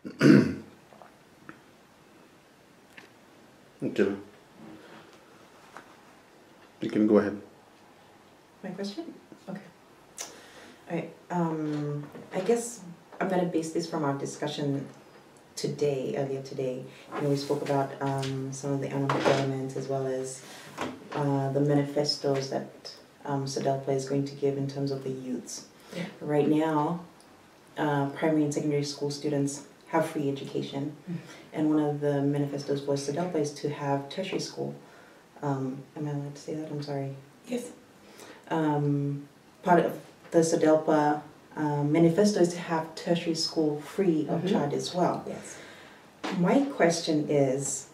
Okay. You can go ahead. My question? Okay. All right. I guess I'm going to base this from our discussion earlier today. We spoke about some of the unemployment as well as the manifestos that SEDELPA is going to give in terms of the youths. Yeah. Right now, primary and secondary school students have free education, and one of the manifestos for SEDELPA is to have tertiary school. Am I allowed to say that? I'm sorry. Yes. Part of the SEDELPA manifesto is to have tertiary school free of charge as well. Yes. My question is,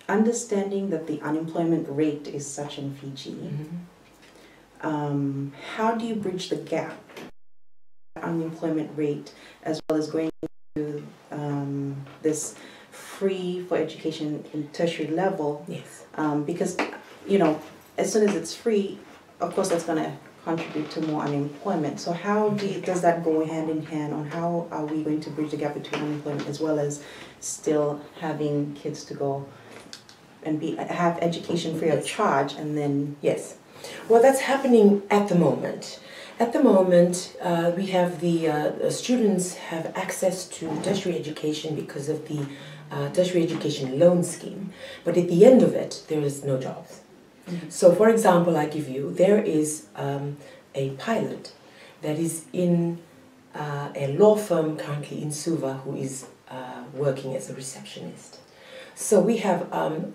understanding that the unemployment rate is such in Fiji, how do you bridge the gap unemployment rate as well as going to this free for education in tertiary level? Yes. Because, as soon as it's free, of course that's going to contribute to more unemployment. So how does that go hand in hand on how are we going to bridge the gap between unemployment as well as still having kids to go and have education free of charge and then... Yes. Well, that's happening at the moment. At the moment, we have the students have access to tertiary education because of the tertiary education loan scheme. But at the end of it, there is no jobs. So, for example, there is a pilot that is in a law firm currently in Suva who is working as a receptionist. So we have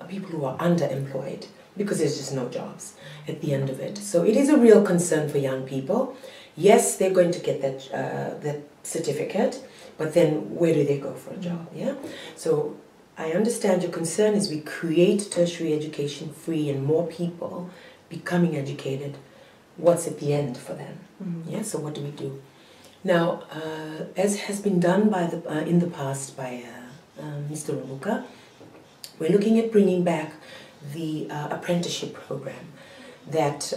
people who are underemployed because there's just no jobs at the end of it. So it is a real concern for young people. Yes, they're going to get that certificate, but then where do they go for a job? Yeah. So I understand your concern is we create tertiary education free and more people becoming educated. What's at the end for them? Yeah. So what do we do? Now, as has been done by in the past by Mr. Ramuka, we're looking at bringing back the apprenticeship program that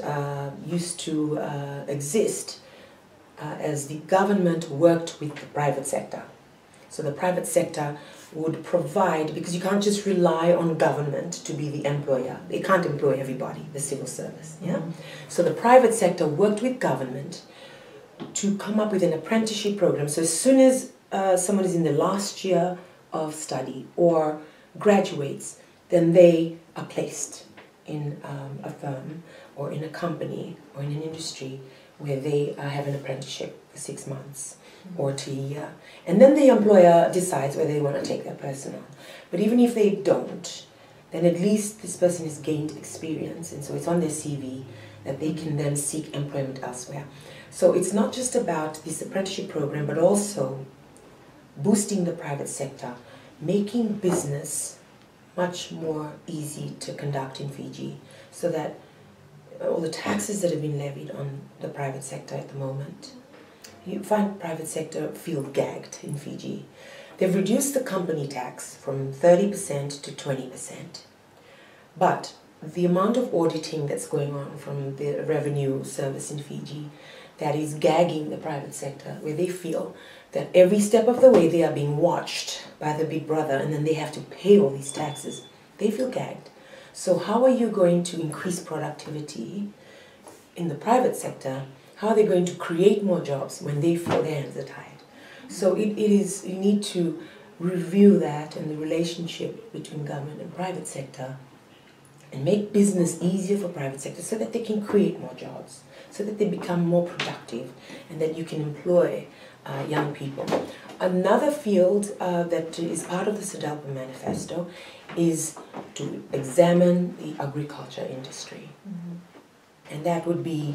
used to exist as the government worked with the private sector. So the private sector would provide, because you can't just rely on government to be the employer. They can't employ everybody, the civil service. Yeah. So the private sector worked with government to come up with an apprenticeship program. So as soon as someone is in the last year of study or graduates, then they are placed in a firm or in a company or in an industry where they have an apprenticeship for 6 months or to a year. And then the employer decides whether they want to take that person on. But even if they don't, then at least this person has gained experience, and so it's on their CV that they can then seek employment elsewhere. So it's not just about this apprenticeship program, but also boosting the private sector, making business much more easy to conduct in Fiji, so that all the taxes that have been levied on the private sector at the moment, you find private sector feel gagged in Fiji. They've reduced the company tax from 30% to 20%. But the amount of auditing that's going on from the revenue service in Fiji, that is gagging the private sector, where they feel that every step of the way they are being watched by the big brother and then they have to pay all these taxes. They feel gagged. So how are you going to increase productivity in the private sector? How are they going to create more jobs when they feel their hands are tied? So you need to review that and the relationship between government and private sector and make business easier for private sector so that they can create more jobs, so that they become more productive and that you can employ young people. Another field that is part of the SEDELPA manifesto is to examine the agriculture industry. And that would be,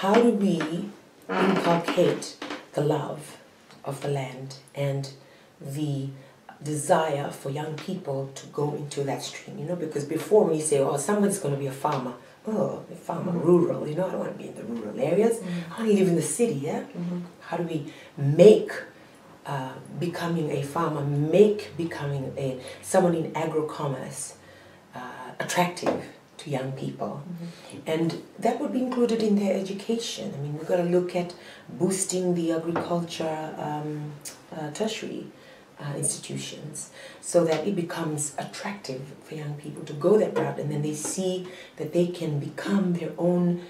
how do we inculcate the love of the land and the desire for young people to go into that stream, because before when you say, oh, someone's going to be a farmer, oh, a farmer, rural, I don't want to be in the rural areas, I want to live in the city, yeah? How do we make becoming a farmer, becoming someone in agro-commerce attractive to young people? And that would be included in their education. I mean, we've got to look at boosting the agriculture tertiary institutions, so that it becomes attractive for young people to go that route, and then they see that they can become their own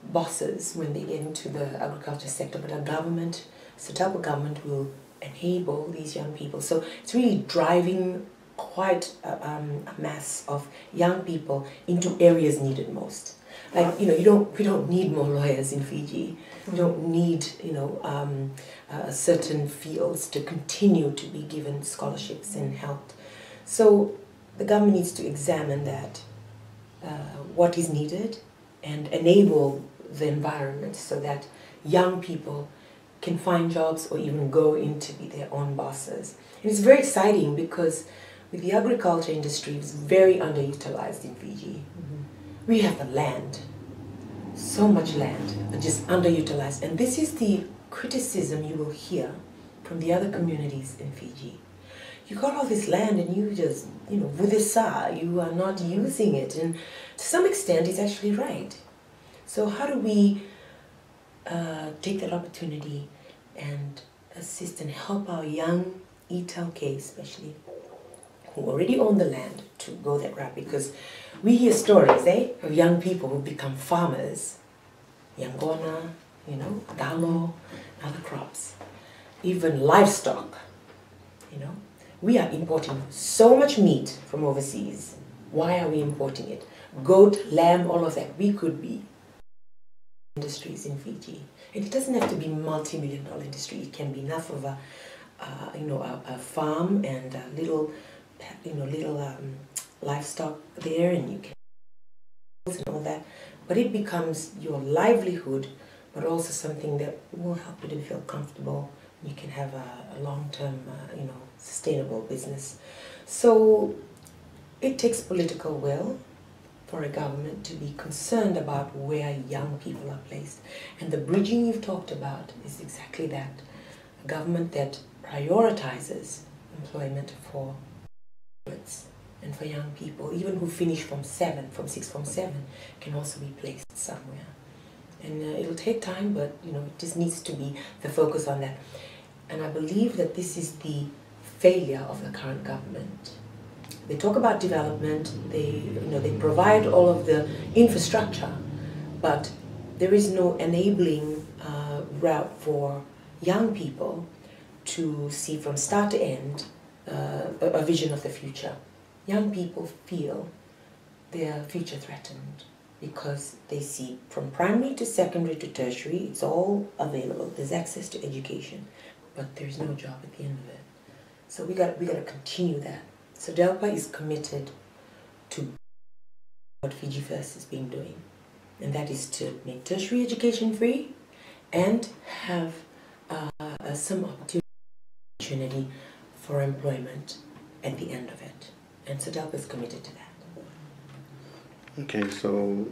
bosses when they get into the agriculture sector. But our government, Setapa government, will enable these young people. So it's really driving quite a mass of young people into areas needed most. Like, you know, we don't need more lawyers in Fiji. We don't need, you know, certain fields to continue to be given scholarships and helped. So the government needs to examine that, what is needed, and enable the environment so that young people can find jobs or even go into be their own bosses. And it's very exciting because with the agriculture industry, it's very underutilized in Fiji. We have the land, so much land, but just underutilized. And this is the criticism you will hear from the other communities in Fiji. You got all this land and you just, you know, vudisa, you are not using it. And to some extent, it's actually right. So how do we take that opportunity and assist and help our young ETLK especially, who already own the land, to go that route? Because we hear stories, of young people who become farmers, yangona, you know, galo, other crops, even livestock, you know. We are importing so much meat from overseas. Why are we importing it? Goat, lamb, all of that. We could be industries in Fiji. And it doesn't have to be multi-million-dollar industry. It can be enough of a, a farm and a little, livestock there, and you can and all that. But it becomes your livelihood, but also something that will help you to feel comfortable. You can have a long-term, sustainable business. So it takes political will for a government to be concerned about where young people are placed. And the bridging you've talked about is exactly that. A government that prioritizes employment for graduates and for young people, even who finish from 6 from 7, can also be placed somewhere. And it'll take time, but it just needs to be the focus on that. And I believe that this is the failure of the current government. They talk about development, they provide all of the infrastructure, but there is no enabling route for young people to see from start to end a vision of the future. Young people feel their future threatened because they see from primary to secondary to tertiary, it's all available. There's access to education, but there's no job at the end of it. So we got to continue that. So DELPA is committed to what Fiji First has been doing, and that is to make tertiary education free and have some opportunity for employment at the end of it. And so DELPA is committed to that. Okay, so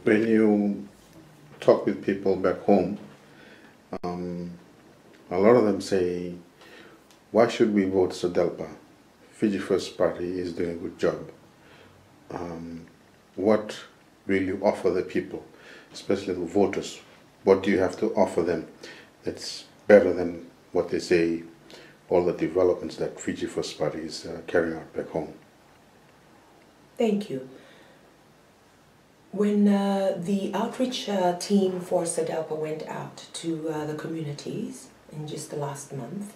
when you talk with people back home, a lot of them say, why should we vote SODELPA? Fiji First Party is doing a good job. What will you offer the people, especially the voters? What do you have to offer them that's better than what they say, all the developments that Fiji First Party is carrying out back home? Thank you. When the outreach team for SODELPA went out to the communities in just the last month,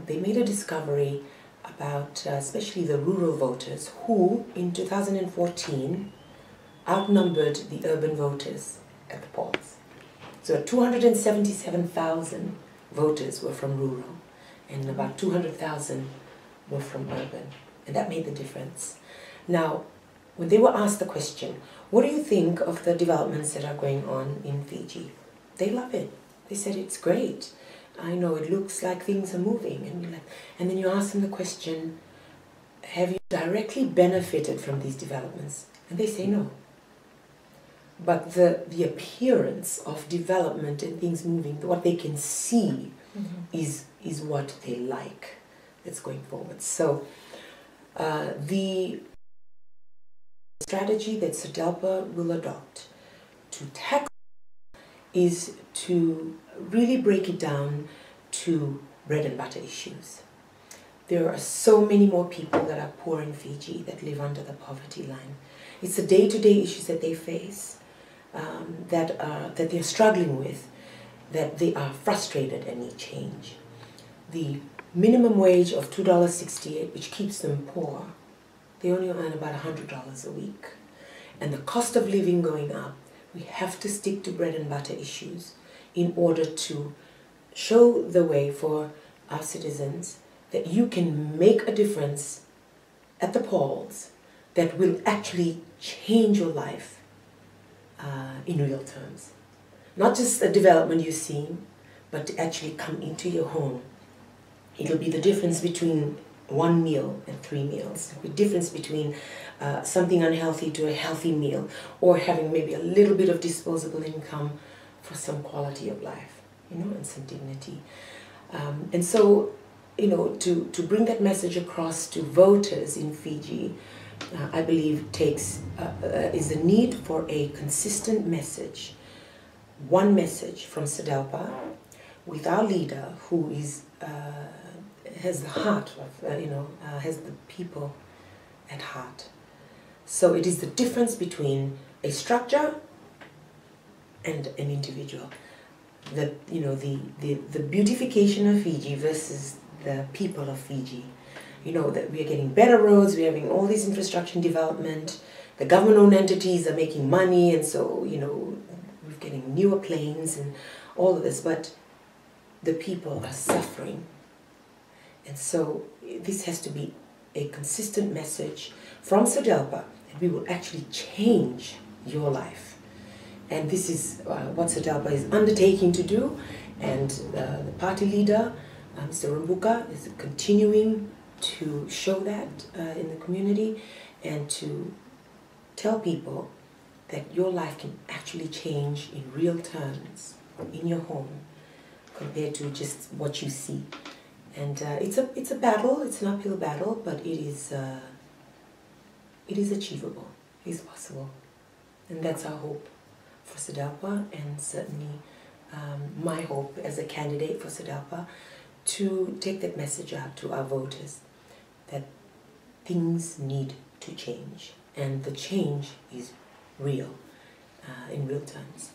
they made a discovery about especially the rural voters who in 2014 outnumbered the urban voters at the polls. So 277,000 voters were from rural and about 200,000 were from urban, and that made the difference. Now, when they were asked the question, what do you think of the developments that are going on in Fiji? They love it. They said it's great. I know it looks like things are moving, and then you ask them the question, have you directly benefited from these developments? And they say no. But the appearance of development and things moving, what they can see is what they like that's going forward. So the strategy that SODELPA will adopt to tackle is to really break it down to bread and butter issues. There are so many more people that are poor in Fiji that live under the poverty line. It's the day-to-day issues that they face, that they're struggling with, that they are frustrated and need change. The minimum wage of $2.68, which keeps them poor, they only earn about $100 a week. And the cost of living going up, we have to stick to bread and butter issues in order to show the way for our citizens that you can make a difference at the polls that will actually change your life in real terms. Not just a development you're seeing, but to actually come into your home. It'll be the difference between one meal and 3 meals, the difference between something unhealthy to a healthy meal, or having maybe a little bit of disposable income for some quality of life, you know, and some dignity. And so, you know, to bring that message across to voters in Fiji, I believe is the need for a consistent message, one message from SEDELPA, with our leader who is has the heart of, has the people at heart. So it is the difference between a structure and an individual. The beautification of Fiji versus the people of Fiji. You know, that we are getting better roads, we're having all this infrastructure development, the government-owned entities are making money, and so, you know, we're getting newer planes and all of this, but the people are suffering. And so this has to be a consistent message from SEDELPA that we will actually change your life. And this is what SEDELPA is undertaking to do, and the party leader, Mr. Rambuka, is continuing to show that in the community and to tell people that your life can actually change in real terms in your home compared to just what you see. And it's a battle, it's an uphill battle, but it is achievable, it is possible. And that's our hope for SEDELPA, and certainly my hope as a candidate for SEDELPA, to take that message out to our voters that things need to change, and the change is real, in real terms.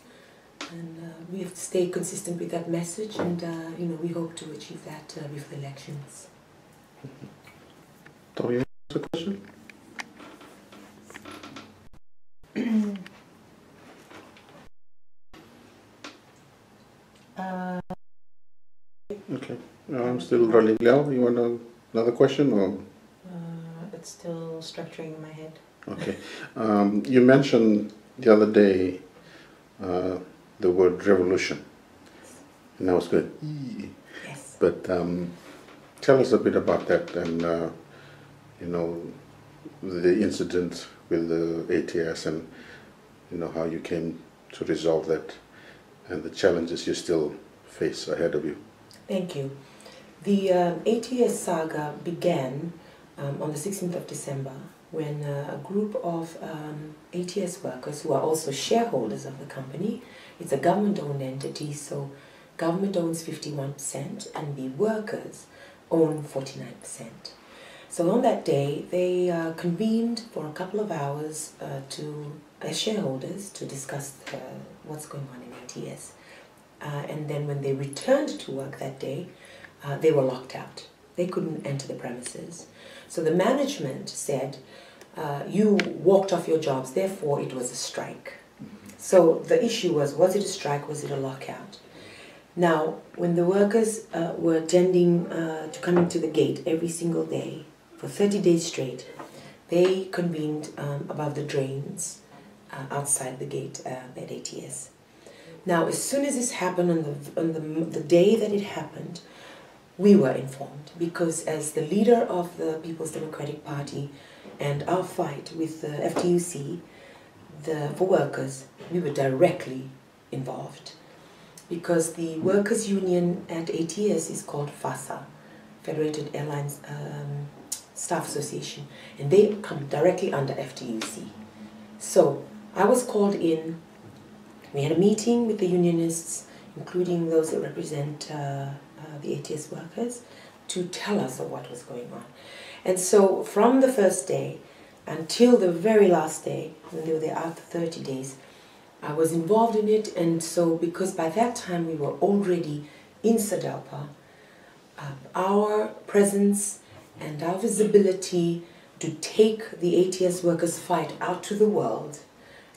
And we have to stay consistent with that message, and you know, we hope to achieve that before elections. Tommy, you have a question? Okay, I'm still running now. You want another question, or? It's still structuring in my head. Okay. You mentioned the other day the word revolution, and that was good. Yes. But tell us a bit about that, and you know, the incident with the ATS, and you know how you came to resolve that, and the challenges you still face ahead of you. Thank you. The ATS saga began on the 16th of December when a group of ATS workers who are also shareholders of the company, it's a government-owned entity, so government owns 51% and the workers own 49%. So on that day, they convened for a couple of hours as shareholders to discuss what's going on in ATS. And then when they returned to work that day, they were locked out. They couldn't enter the premises. So the management said, you walked off your jobs, therefore it was a strike. So the issue was it a strike, was it a lockout? Now, when the workers were attending to come into the gate every single day for 30 days straight, they convened above the drains outside the gate at ATS. Now, as soon as this happened, on the day that it happened, we were informed, because as the leader of the People's Democratic Party and our fight with the FTUC for workers, we were directly involved. Because the workers' union at ATS is called FASA, Federated Airlines Staff Association, and they come directly under FTUC. So I was called in. We had a meeting with the unionists, including those that represent the ATS workers, to tell us of what was going on. And so from the first day until the very last day, when they were there after 30 days, I was involved in it. And so because by that time we were already in SADALPA, our presence and our visibility to take the ATS workers' fight out to the world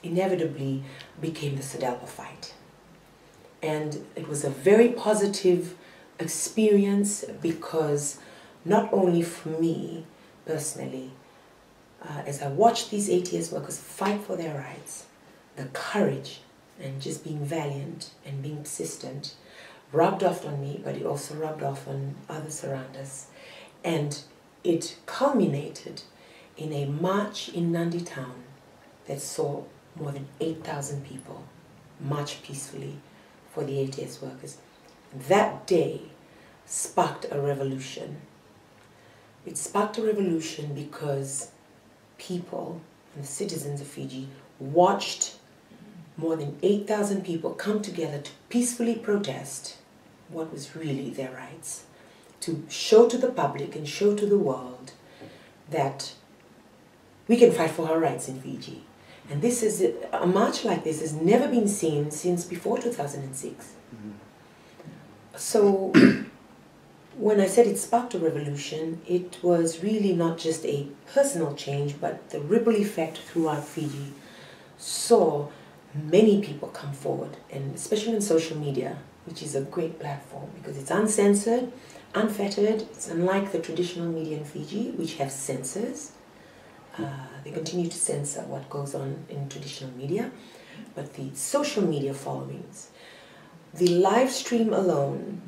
inevitably became the SADALPA fight. And it was a very positive experience because not only for me personally, as I watched these ATS workers fight for their rights, the courage and just being valiant and being persistent rubbed off on me, but it also rubbed off on others around us. And it culminated in a march in Nandi town that saw more than 8,000 people march peacefully for the ATS workers. That day sparked a revolution. It sparked a revolution because people and the citizens of Fiji watched more than 8,000 people come together to peacefully protest what was really their rights, to show to the public and show to the world that we can fight for our rights in Fiji. And this is a march like this has never been seen since before 2006. So when I said it sparked a revolution, it was really not just a personal change, but the ripple effect throughout Fiji saw many people come forward, and especially on social media, which is a great platform because it's uncensored, unfettered. It's unlike the traditional media in Fiji, which have censors. They continue to censor what goes on in traditional media, but the social media followings, the live stream alone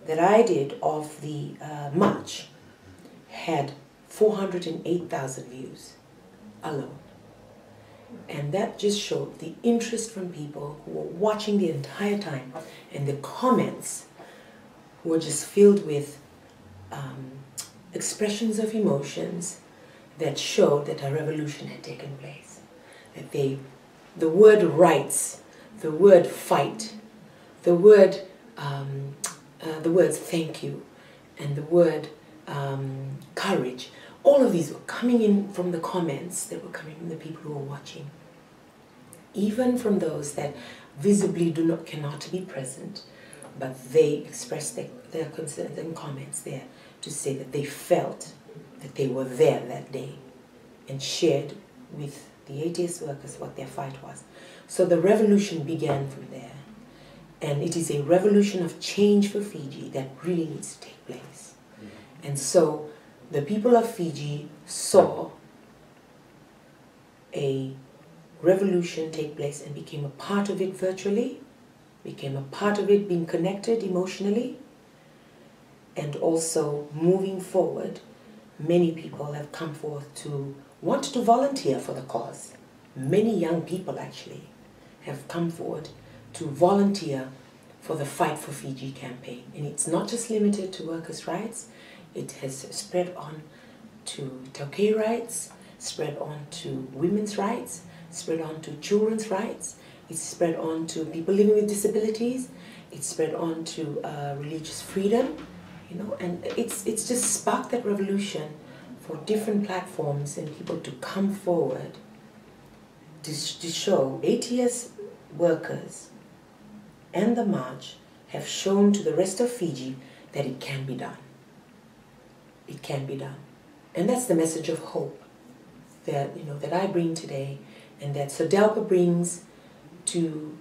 that I did of the march had 408,000 views alone. And that just showed the interest from people who were watching the entire time, and the comments were just filled with expressions of emotions that showed that a revolution had taken place. That the word rights, the word fight, the words thank you, and the word courage, all of these were coming in from the comments that were coming from the people who were watching. Even from those that visibly cannot be present, but they expressed their concerns and comments there to say that they felt that they were there that day and shared with the ATS workers what their fight was. So the revolution began from there. And it is a revolution of change for Fiji that really needs to take place. And so the people of Fiji saw a revolution take place and became a part of it virtually, became a part of it being connected emotionally, and also moving forward. Many people have come forth to want to volunteer for the cause. Many young people actually have come forward to volunteer for the Fight for Fiji campaign. And it's not just limited to workers' rights, it has spread on to Taukei rights, spread on to women's rights, spread on to children's rights, it's spread on to people living with disabilities, it's spread on to religious freedom, you know, and it's just sparked that revolution for different platforms and people to come forward to show ATS workers and the march have shown to the rest of Fiji that it can be done. It can be done. And that's the message of hope that, you know, that I bring today, and that SADALPA brings to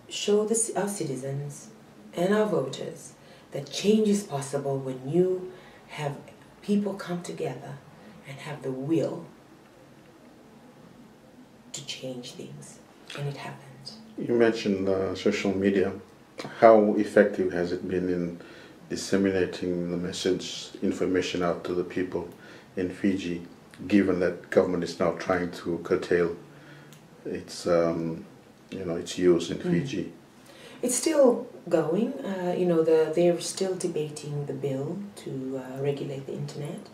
show our citizens and our voters that change is possible when you have people come together and have the will to change things, and it happens. You mentioned social media. How effective has it been in disseminating the message, information out to the people in Fiji, given that government is now trying to curtail its, its use in Fiji? It's still going. They're still debating the bill to regulate the internet.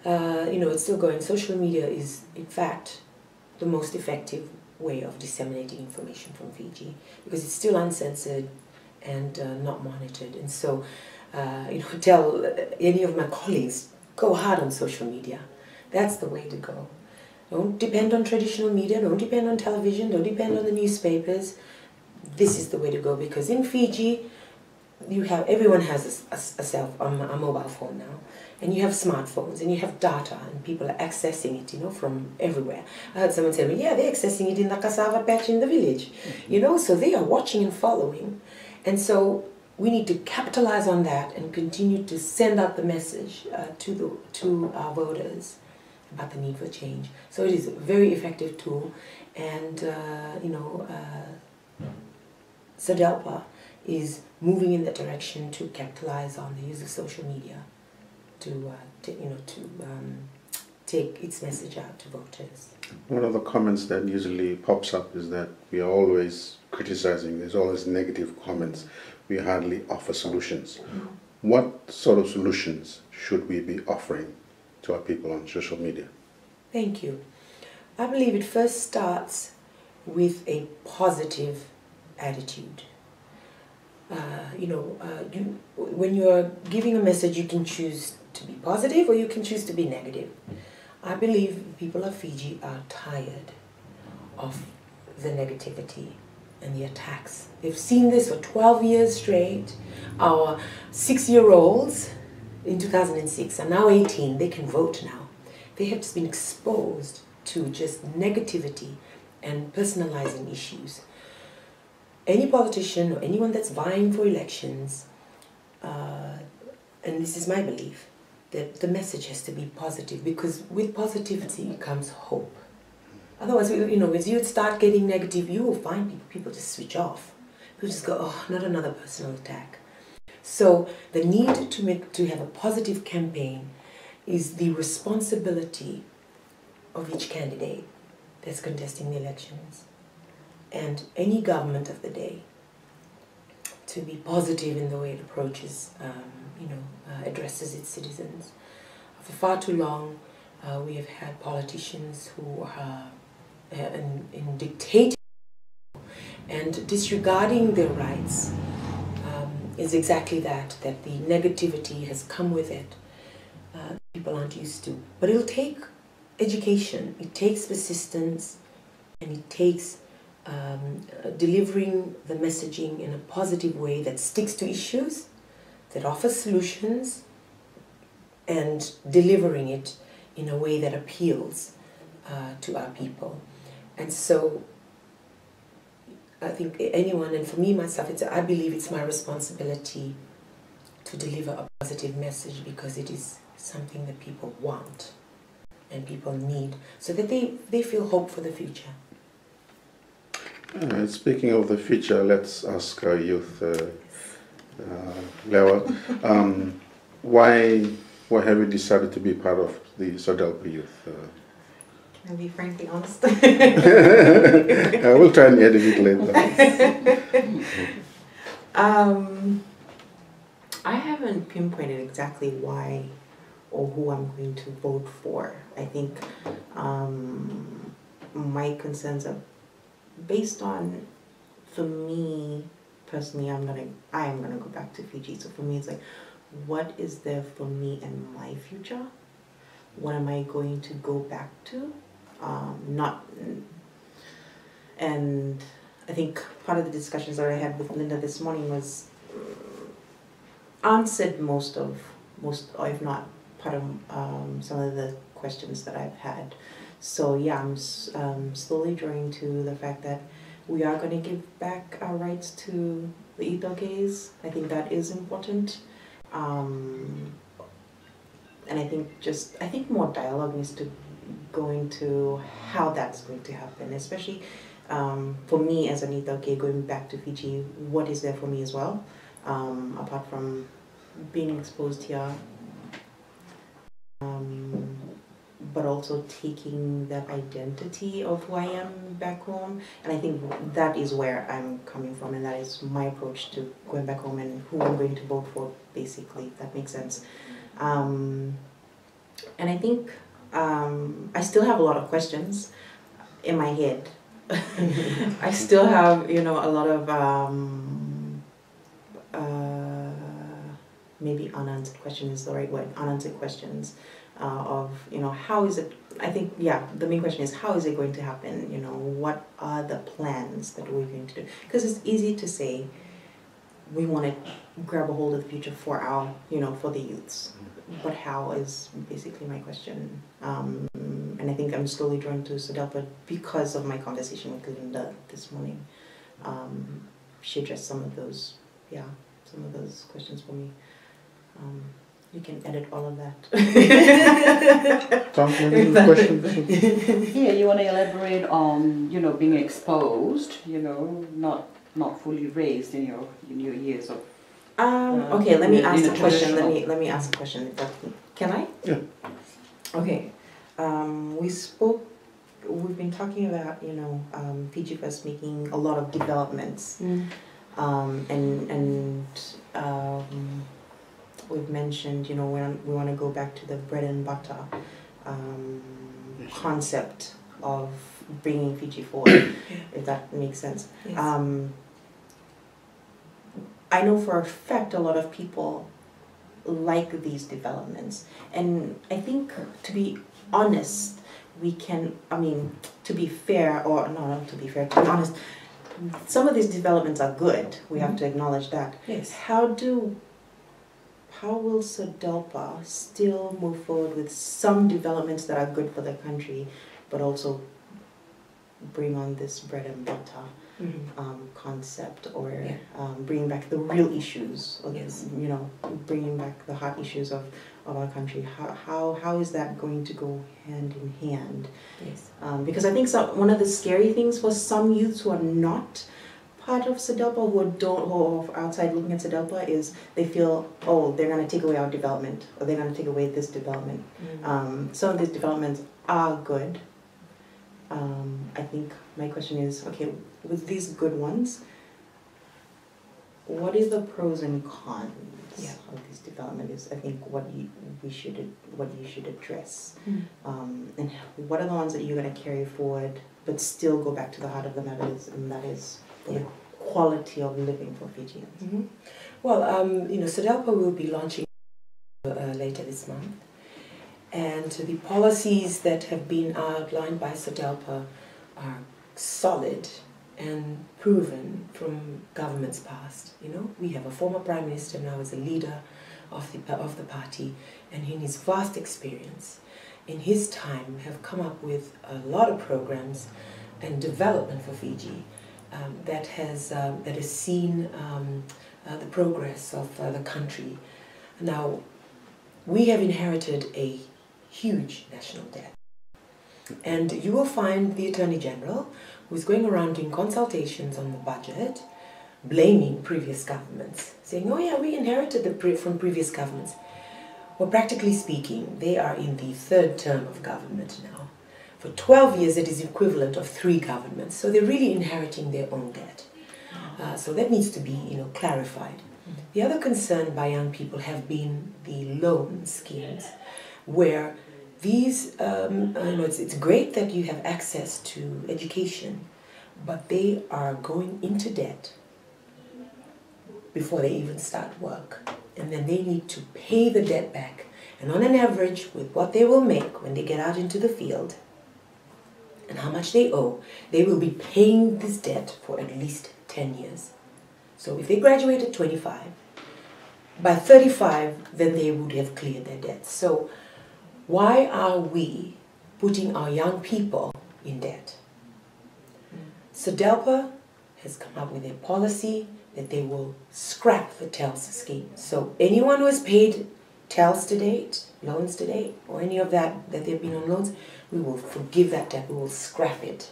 It's still going. Social media is, in fact, the most effective way of disseminating information from Fiji, because it's still uncensored and not monitored. And so, tell any of my colleagues, go hard on social media. That's the way to go. Don't depend on traditional media, don't depend on television, don't depend on the newspapers. This is the way to go, because in Fiji, everyone has a mobile phone now, and you have smartphones, and you have data, and people are accessing it, from everywhere. I heard someone tell me, yeah, they're accessing it in the cassava patch in the village, so they are watching and following. And so we need to capitalize on that and continue to send out the message to our voters about the need for change. So it is a very effective tool, and SADELPA is moving in that direction to capitalize on the use of social media to take its message out to voters. One of the comments that usually pops up is that we are always criticizing, there's always negative comments, we hardly offer solutions. What sort of solutions should we be offering to our people on social media? Thank you. I believe it first starts with a positive attitude. When you're giving a message, you can choose to be positive or you can choose to be negative. I believe people of Fiji are tired of the negativity and the attacks. They've seen this for 12 years straight. Our 6-year-olds in 2006 are now 18. They can vote now. They have just been exposed to just negativity and personalizing issues. Any politician or anyone that's vying for elections, and this is my belief, that the message has to be positive, because with positivity comes hope. Otherwise, as you start getting negative, you will find people just switch off. People just go, oh, not another personal attack. So the need to have a positive campaign is the responsibility of each candidate that's contesting the elections, and any government of the day, to be positive in the way it approaches, addresses its citizens. For far too long, we have had politicians who are in dictating and disregarding their rights. Is exactly that the negativity has come with it. People aren't used to. But it'll take education, it takes persistence, and it takes delivering the messaging in a positive way that sticks to issues, that offers solutions, and delivering it in a way that appeals to our people. And so I think anyone, and for me myself, I believe it's my responsibility to deliver a positive message, because it is something that people want and people need, so that they feel hope for the future. Speaking of the future, let's ask our youth, Lewa, why have you decided to be part of the SADELPA youth? Can I be frankly honest? We'll try and edit it later. I haven't pinpointed exactly why or who I'm going to vote for. I think my concerns are based on, for me personally, I am gonna go back to Fiji. So for me, it's like, what is there for me and my future? What am I going to go back to? And I think part of the discussions that I had with Linda this morning was answered most, or if not part of some of the questions that I've had. So yeah, I'm slowly drawing to the fact that we are going to give back our rights to the Itoges. I think that is important. And I think more dialogue needs to go into how that's going to happen, especially for me as an Itoge going back to Fiji. What is there for me as well, apart from being exposed here, but also taking that identity of who I am back home. And I think that is where I'm coming from, and that is my approach to going back home and who I'm going to vote for, basically, if that makes sense. And I think I still have a lot of questions in my head. I still have, a lot of maybe unanswered question is the right word, unanswered questions of, you know, how is it, I think, yeah, the main question is how is it going to happen, you know, what are the plans that we're going to do? Because it's easy to say we want to grab a hold of the future for our, you know, for the youths, but how is basically my question. And I think I'm slowly drawn to SODELPA because of my conversation with Linda this morning. She addressed some of those, yeah, some of those questions for me. You can edit all of that. Tom, any questions? Yeah, you want to elaborate on, you know, being exposed, you know, not fully raised in your years of. Okay, let me ask a question. traditional. Let me ask a question. Can I? Yeah. Okay. We've been talking about, you know, Fiji First making a lot of developments. We've mentioned, you know, we want to go back to the bread and butter concept of bringing Fiji forward, if that makes sense. Yes. I know for a fact a lot of people like these developments, and I think, to be honest, we can, I mean, to be fair, or no, not to be fair, to be honest, some of these developments are good. We have to acknowledge that. Yes. How will SODELPA still move forward with some developments that are good for the country, but also bring on this bread and butter concept, or bringing back the real issues, or Yes. you know, bringing back the hot issues of our country? How is that going to go hand in hand? Yes. Because I think one of the scary things for some youths who are not part of SODELPA, who are outside looking at SODELPA, is they feel, oh, they're going to take away our development, or they're going to take away this development. Some of these developments are good. I think my question is, okay, with these good ones, what are the pros and cons of this development? Is, I think, what you should address, and what are the ones that you're going to carry forward, but still go back to the heart of the matter, and that is the quality of living for Fijians. Well, you know, SODELPA will be launching later this month, and the policies that have been outlined by SODELPA are solid and proven from governments past. You know, we have a former Prime Minister now as a leader of the party, and in his vast experience, in his time, have come up with a lot of programs and development for Fiji that has seen the progress of the country. Now, we have inherited a huge national debt, and you will find the Attorney General, who's going around doing consultations on the budget, blaming previous governments, saying, oh yeah, we inherited from previous governments. Well, practically speaking, they are in the third term of government now. For 12 years, it is equivalent of 3 governments, so they're really inheriting their own debt. So that needs to be, you know, clarified. The other concern by young people have been the loan schemes, where these, you know, it's great that you have access to education, but they are going into debt before they even start work. And then they need to pay the debt back. And on an average, with what they will make when they get out into the field and how much they owe, they will be paying this debt for at least 10 years. So if they graduate at 25, by 35, then they would have cleared their debts. So why are we putting our young people in debt? SODELPA has come up with a policy that they will scrap the TELS scheme. So anyone who has paid TELS to date, loans to date, or any of that they've been on loans, we will forgive that debt, we will scrap it.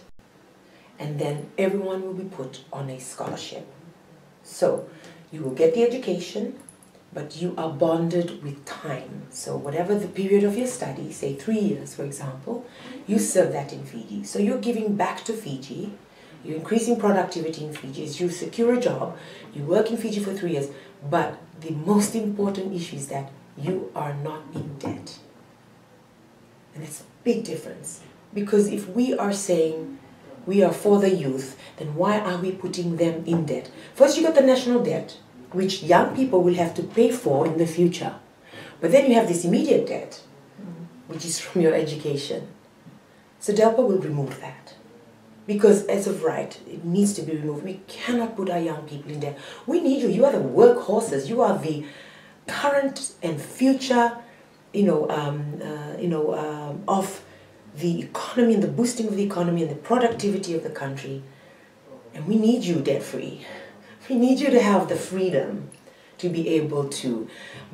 And then everyone will be put on a scholarship. So you will get the education, but you are bonded with time. So whatever the period of your study, say 3 years for example, you serve that in Fiji. So you're giving back to Fiji, you're increasing productivity in Fiji, you secure a job, you work in Fiji for 3 years, but the most important issue is that you are not in debt. And it's a big difference. Because if we are saying we are for the youth, then why are we putting them in debt? First you got the national debt, which young people will have to pay for in the future. But then you have this immediate debt, which is from your education. So DELPA will remove that. Because as of right, it needs to be removed. We cannot put our young people in there. We need you. You are the workhorses. You are the current and future, of the economy and the boosting of the economy and the productivity of the country. And we need you debt-free. We need you to have the freedom to be able to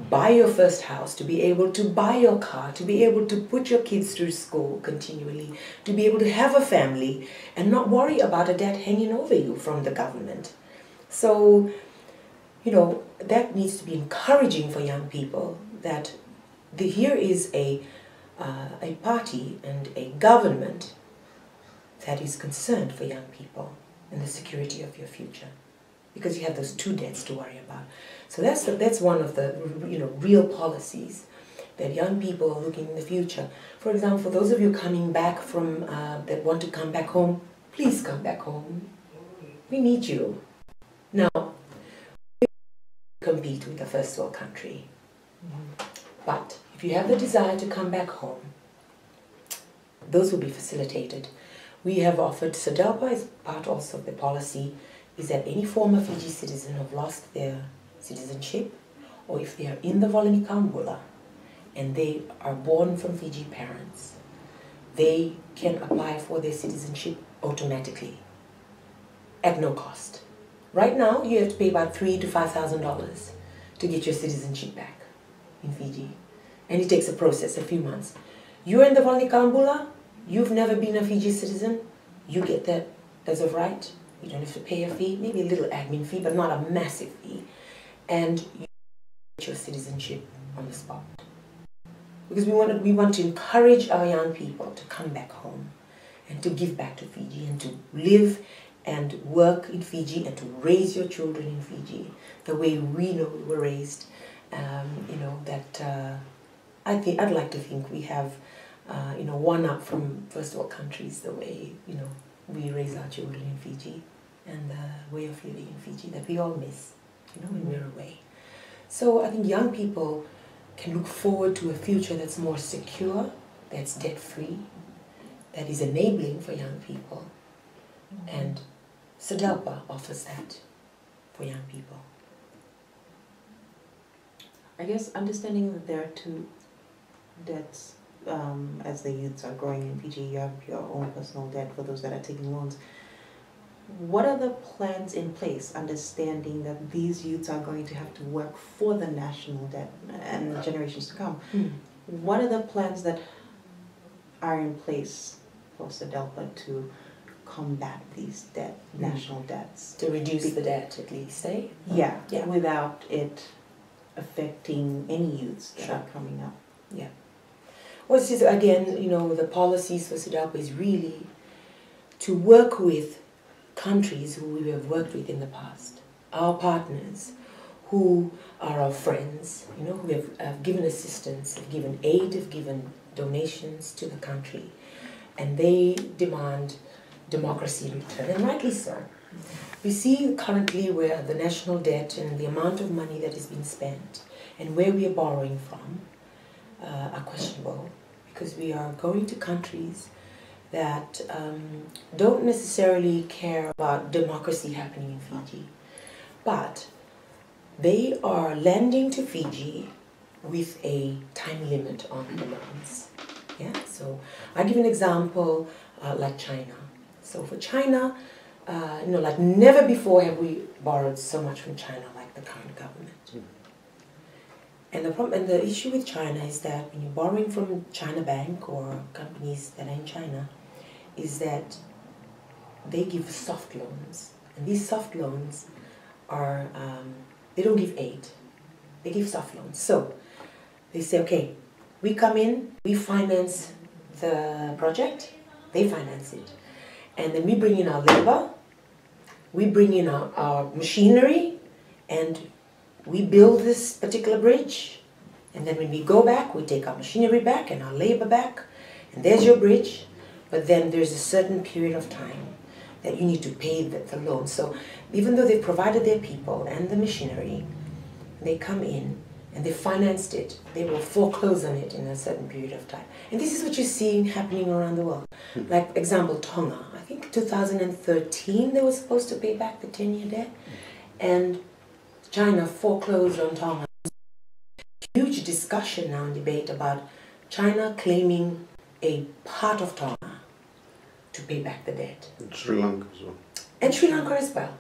buy your first house, to be able to buy your car, to be able to put your kids through school continually, to be able to have a family and not worry about a debt hanging over you from the government. So, that needs to be encouraging for young people, that here is a party and a government that is concerned for young people and the security of your future, because you have those two debts to worry about. So that's one of the real policies that young people are looking in the future. For example, for those of you coming back from that want to come back home, please come back home. We need you. Now, we compete with a first world country, but if you have the desire to come back home, those will be facilitated. We have offered, so DELPA is part also of the policy, is that any former Fiji citizen who have lost their citizenship, or if they are in the Volini-Kambula and they are born from Fiji parents, they can apply for their citizenship automatically at no cost. Right now, you have to pay about $3,000 to $5,000 to get your citizenship back in Fiji. And it takes a process, a few months. You're in the Volini-Kambula, you've never been a Fiji citizen, you get that as of right. You don't have to pay a fee, maybe a little admin fee, but not a massive fee. And you get your citizenship on the spot. Because we want to encourage our young people to come back home and to give back to Fiji and to live and work in Fiji and to raise your children in Fiji the way we were raised. I'd like to think we have one up from first world countries, the way we raise our children in Fiji and the way of living in Fiji that we all miss when we're away. So I think young people can look forward to a future that's more secure, that's debt-free, that is enabling for young people. And SEDELPA offers that for young people. I guess understanding that there are two debts as the youths are growing in Fiji, you have your own personal debt for those that are taking loans. What are the plans in place, understanding that these youths are going to have to work for the national debt and the generations to come? What are the plans that are in place for SEDELPA to combat these national debts? To reduce the debt, at least, eh? Yeah, without it affecting any youths that are coming up. Yeah. Well, this is, again, the policies for SEDELPA is really to work with countries who we have worked with in the past, our partners, who are our friends, who have given assistance, have given aid, have given donations to the country, and they demand democracy in return, and rightly so. We see currently where the national debt and the amount of money that is being spent and where we are borrowing from are questionable, because we are going to countries that don't necessarily care about democracy happening in Fiji, but they are lending to Fiji with a time limit on the loans. Yeah, so I'll give you an example like China. So for China, like never before have we borrowed so much from China like the current government. And the problem, and the issue with China is that when you're borrowing from China Bank or companies that are in China, is that they give soft loans. And these soft loans are, they don't give aid, they give soft loans. So they say, okay, we come in, we finance the project, they finance it. And then we bring in our labor, we bring in our machinery, and we build this particular bridge. And then when we go back, we take our machinery back and our labor back, and there's your bridge. But then there's a certain period of time that you need to pay the loan. So even though they've provided their people and the machinery, they come in and they financed it, they will foreclose on it in a certain period of time. And this is what you're seeing happening around the world. Like, example, Tonga. I think 2013 they were supposed to pay back the 10-year debt, and China foreclosed on Tonga. Huge discussion now and debate about China claiming a part of Tonga to pay back the debt. And Sri Lanka as well. And Sri Lanka as well.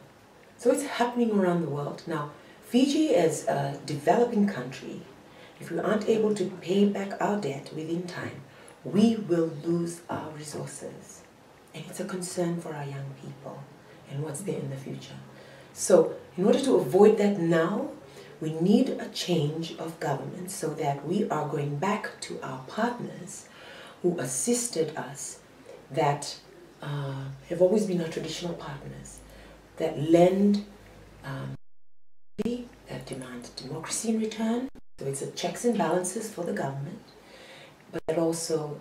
So it's happening around the world. Now, Fiji as a developing country, if we aren't able to pay back our debt within time, we will lose our resources. And it's a concern for our young people and what's there in the future. So in order to avoid that now, we need a change of government so that we are going back to our partners who assisted us, that have always been our traditional partners, that lend, that demand democracy in return. So it's a checks and balances for the government, but that also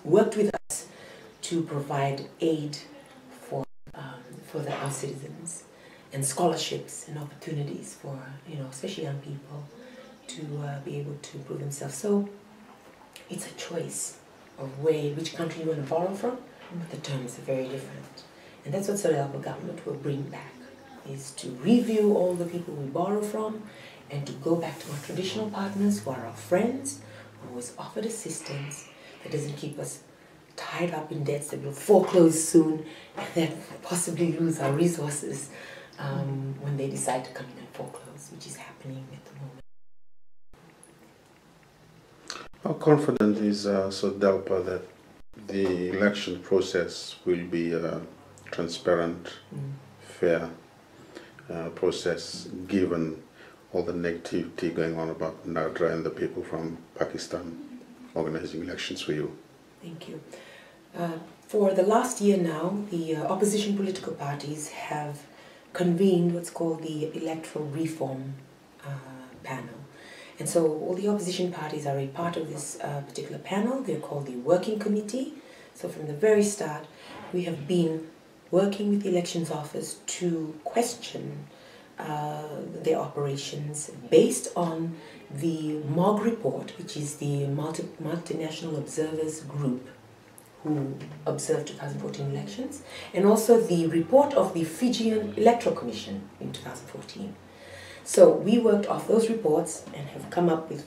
worked with us to provide aid for our citizens, and scholarships and opportunities for, especially young people to be able to prove themselves. So it's a choice of which country you want to borrow from, but the terms are very different. And that's what Sri Lanka government will bring back, is to review all the people we borrow from and to go back to our traditional partners who are our friends, who always offered assistance, that doesn't keep us tied up in debts that will foreclose soon and then possibly lose our resources when they decide to come in and foreclose, which is happening at the moment. How confident is SODELPA that the election process will be a transparent, fair process, given all the negativity going on about Nadra and the people from Pakistan organizing elections for you? Thank you. For the last year now, the opposition political parties have convened what's called the Electoral Reform Panel. And so all the opposition parties are a part of this particular panel. They're called the Working Committee. So from the very start, we have been working with the Elections Office to question their operations based on the MOG report, which is the Multinational Observers Group who observed 2014 elections, and also the report of the Fijian Electoral Commission in 2014. So we worked off those reports and have come up with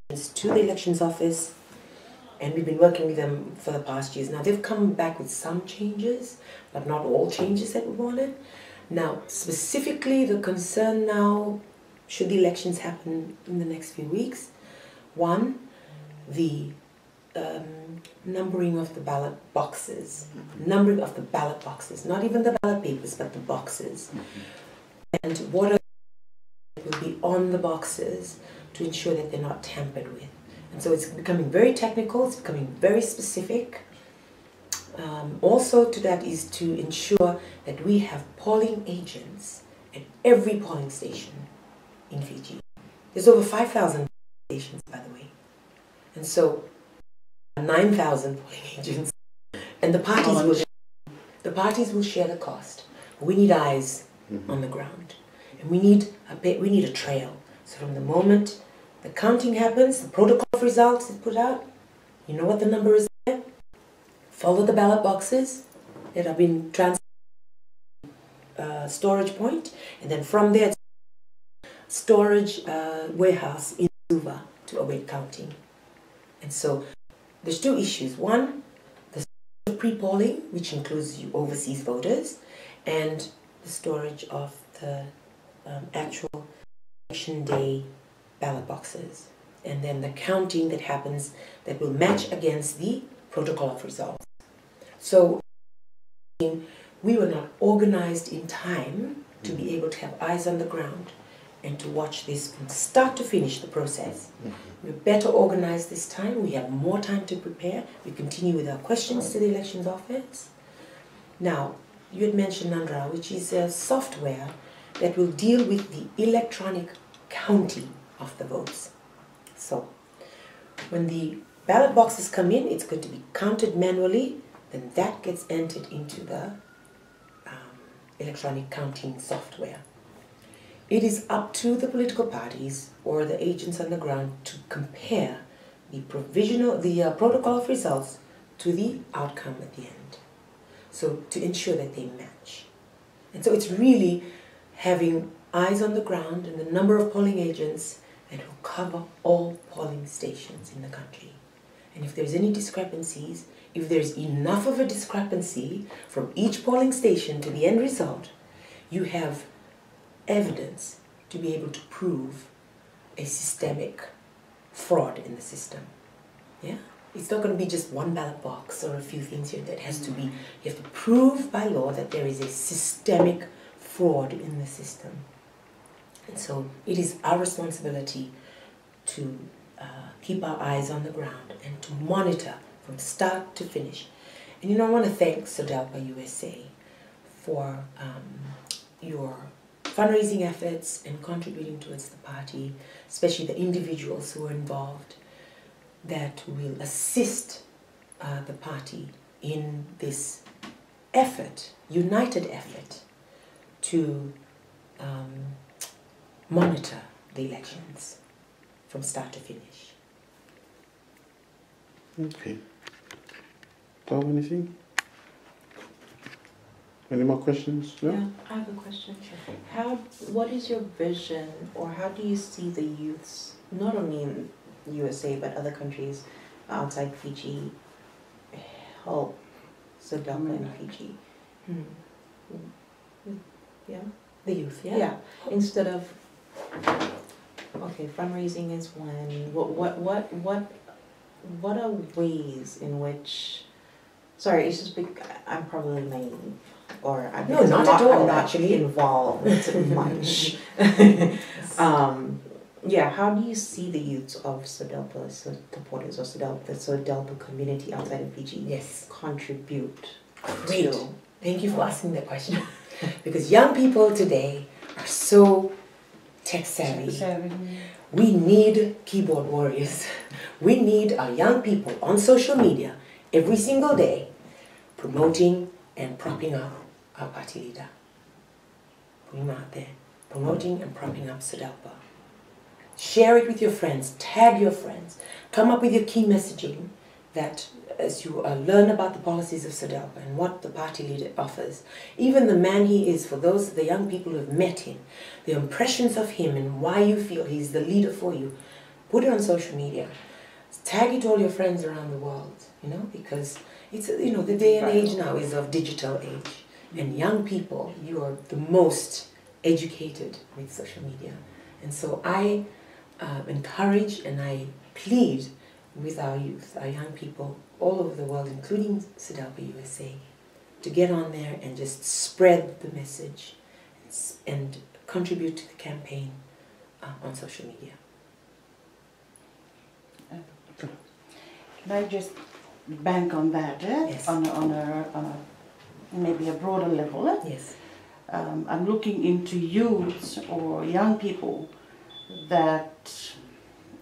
to the Elections Office, and we've been working with them for the past years. Now they've come back with some changes, but not all changes that we wanted. Now specifically the concern now, should the elections happen in the next few weeks, one, the numbering of the ballot boxes, not even the ballot papers, but the boxes, and what will be on the boxes to ensure that they're not tampered with. And so it's becoming very technical, it's becoming very specific. Also to that is to ensure that we have polling agents at every polling station in Fiji. There's over 5,000 stations, by the way. And so 9,000 polling agents. And the parties will share the cost. We need eyes on the ground. And we need a trail. So from the moment the counting happens, the protocol of results is put out, you know what the number is there. Follow the ballot boxes that have been transferred to storage point, and then from there, storage warehouse in Suva to await counting. And so there's two issues. One, the pre-polling, which includes you overseas voters, and the storage of the actual election day ballot boxes, and then the counting that happens that will match against the protocol of results. So we were not organized in time to be able to have eyes on the ground and to watch this from start to finish, the process. We're better organized this time. We have more time to prepare. We continue with our questions to the Elections Office. Now, you had mentioned Nandra, which is a software that will deal with the electronic counting of the votes. So, when the ballot boxes come in, it's going to be counted manually, then that gets entered into the electronic counting software. It is up to the political parties or the agents on the ground to compare the protocol of results to the outcome at the end. So to ensure that they match. And so it's really having eyes on the ground and the number of polling agents and who cover all polling stations in the country. And if there's any discrepancies, if there's enough of a discrepancy from each polling station to the end result, you have evidence to be able to prove a systemic fraud in the system. Yeah? It's not going to be just one ballot box or a few things here. That has to be, you have to prove by law that there is a systemic fraud in the system. And so it is our responsibility to keep our eyes on the ground and to monitor from start to finish. And you know, I want to thank SODELPA USA for your fundraising efforts and contributing towards the party, especially the individuals who are involved that will assist the party in this effort, united effort, to monitor the elections from start to finish. Okay. Tom, anything? Any more questions? No? Yeah, I have a question. What is your vision, or how do you see the youths, not only in USA but other countries outside Fiji, help SODELPA in Fiji? Yeah. The youth, yeah. Yeah. Instead of, okay, fundraising is one. What are ways in which? Sorry, it's just I'm probably naive, or No, not at all, I'm not actually. involved much. Yeah, how do you see the youths of SODELPA supporters or the SODELPA community outside of Fiji contribute Great. to? Thank you for asking that question. Because young people today are so tech savvy. We need keyboard warriors. We need our young people on social media every single day promoting and propping up our party leader. Putting him out there, promoting and propping up SODELPA. Share it with your friends, tag your friends, come up with your key messaging that as you learn about the policies of SODELPA and what the party leader offers, even the man he is, for those, the young people who have met him, the impressions of him and why you feel he's the leader for you, put it on social media. Tag it to all your friends around the world, you know, because it's, you know, the day and age now is of digital age. And young people, you are the most educated with social media. And so I encourage and I plead with our youth, our young people all over the world, including SODELPA USA, to get on there and just spread the message and contribute to the campaign on social media. Can I just bank on that, Yes. on a maybe a broader level? Yes. I'm looking into youths or young people that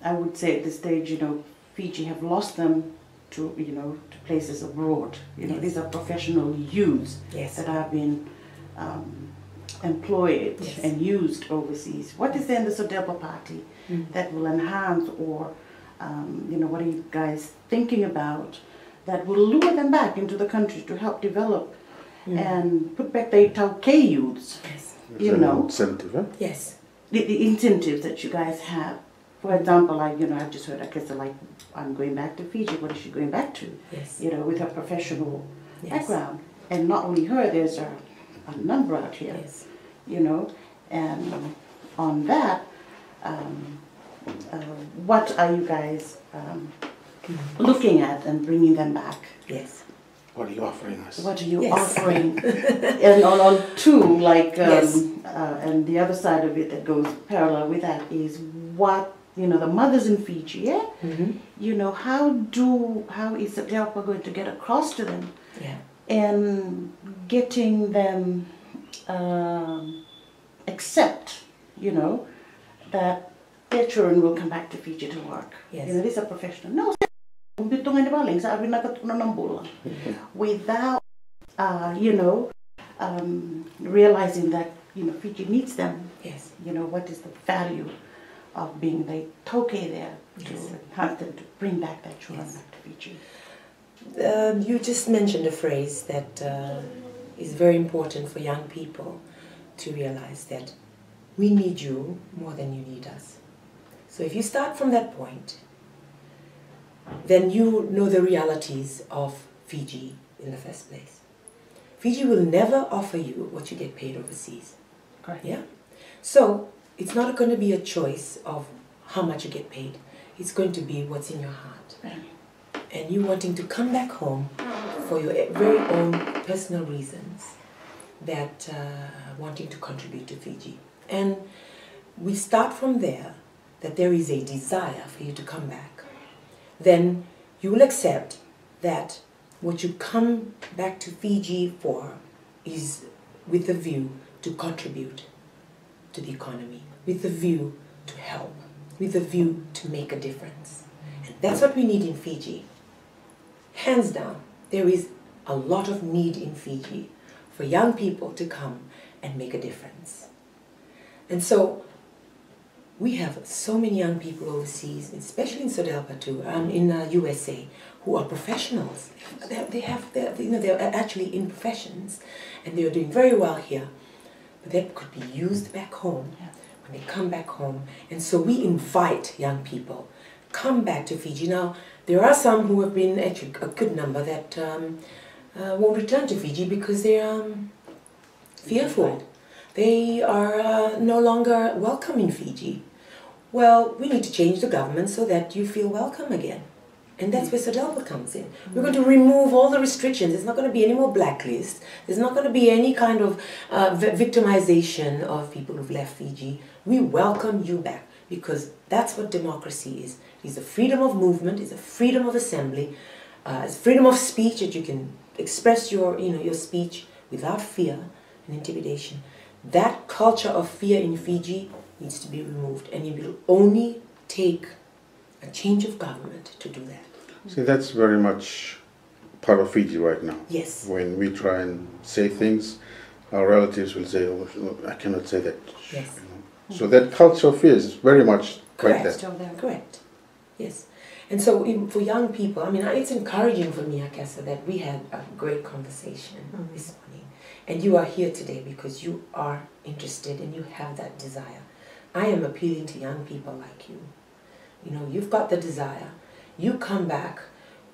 I would say at this stage, you know, Fiji have lost them to, you know, to places abroad. You know, Yes. these are professional youths Yes. that have been employed Yes. and used overseas. What is there in the SODELPA party that will enhance, or you know, what are you guys thinking about that will lure them back into the country to help develop and put back the Tauke youths? Yes. You know, Incentive, eh? Yes. the incentives that you guys have. For example, like, you know, I've just heard, I guess, like, I'm going back to Fiji. What is she going back to? Yes. You know, with her professional Yes. background. And not only her, there's a number out here, Yes. you know. And on that, what are you guys looking at and bringing them back? Yes. What are you offering us? What are you Yes. offering? And on two, like, Yes. and the other side of it that goes parallel with that is what, you know, the mothers in Fiji, yeah? You know, how is SODELPA going to get across to them Yeah. and getting them accept, you know, that their children will come back to Fiji to work. Yes. You know, these are professional. No, without, you know, realizing that, you know, Fiji needs them. Yes. You know, what is the value of being the toke there to Yes. help them to bring back their children Yes. back to Fiji. You just mentioned a phrase that is very important for young people to realize, that we need you more than you need us. So if you start from that point, then you know the realities of Fiji in the first place. Fiji will never offer you what you get paid overseas. Correct. Yeah? So it's not going to be a choice of how much you get paid. It's going to be what's in your heart. Right. And you wanting to come back home for your very own personal reasons, that wanting to contribute to Fiji. And we start from there, that there is a desire for you to come back. Then you will accept that what you come back to Fiji for is with the view to contribute to the economy, with the view to help, with the view to make a difference. And that's what we need in Fiji. Hands down, there is a lot of need in Fiji for young people to come and make a difference. And so we have so many young people overseas, especially in Sodelpa too, in USA, who are professionals. They're actually in professions, and they're doing very well here. But that could be used back home when they come back home. And so we invite young people, come back to Fiji. Now, there are some who have been, actually a good number, that won't return to Fiji because they're fearful. They are no longer welcome in Fiji. Well, we need to change the government so that you feel welcome again. And that's where Sodelpa comes in. We're going to remove all the restrictions. There's not going to be any more blacklists. There's not going to be any kind of victimization of people who've left Fiji. We welcome you back, because that's what democracy is. It's a freedom of movement, it's a freedom of assembly, it's freedom of speech, that you can express your speech without fear and intimidation. That culture of fear in Fiji needs to be removed, and it will only take a change of government to do that. See, that's very much part of Fiji right now. Yes. When we try and say things, our relatives will say, "Oh, I cannot say that." Yes. You know? So that culture of fear is very much Correct. right Still there. Correct. Yes. And so for young people, I mean, it's encouraging for me, Akasa, that we had a great conversation this morning. And you are here today because you are interested and you have that desire. I am appealing to young people like you. You know, you've got the desire. You come back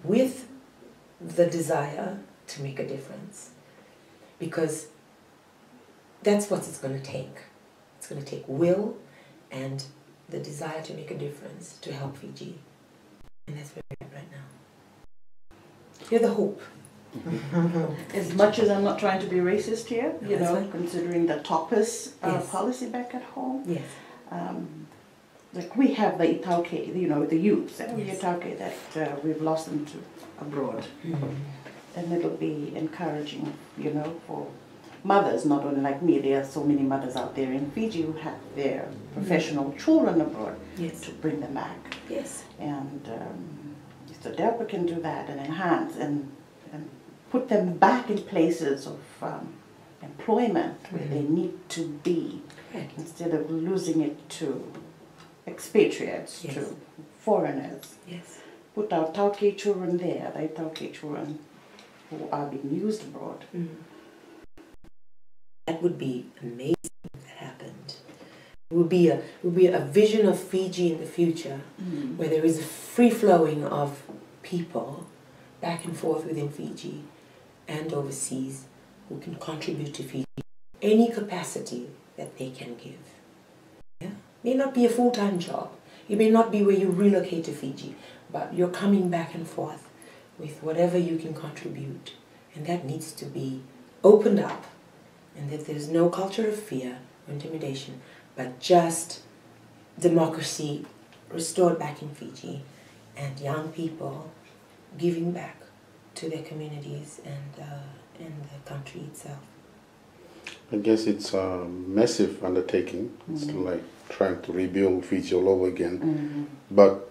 with the desire to make a difference. Because that's what it's going to take. It's going to take will and the desire to make a difference to help Fiji. And that's where we're at right now. You're the hope. As much as I'm not trying to be racist here, you That's know, fine. considering the toppers Yes. policy back at home, Yes. like we have the Itauke, you know, the youths, the Yes. Itauke that we've lost them to abroad. And it'll be encouraging, you know, for mothers, not only like me, there are so many mothers out there in Fiji who have their professional children abroad Yes. to bring them back. Yes. And so DELPA can do that and enhance and put them back in places of employment where they need to be, Correct. instead of losing it to expatriates, Yes. to foreigners. Yes. Put our Tauke children there, the Tauke children who are being used abroad. That would be amazing if that happened. It would be a vision of Fiji in the future, where there is a free flowing of people back and forth within Fiji and overseas who can contribute to Fiji any capacity that they can give. Yeah? May not be a full-time job. It may not be where you relocate to Fiji, but you're coming back and forth with whatever you can contribute. And that needs to be opened up, and that there's no culture of fear or intimidation, but just democracy restored back in Fiji, and young people giving back to their communities and the country itself. I guess it's a massive undertaking. It's like trying to rebuild Fiji all over again. But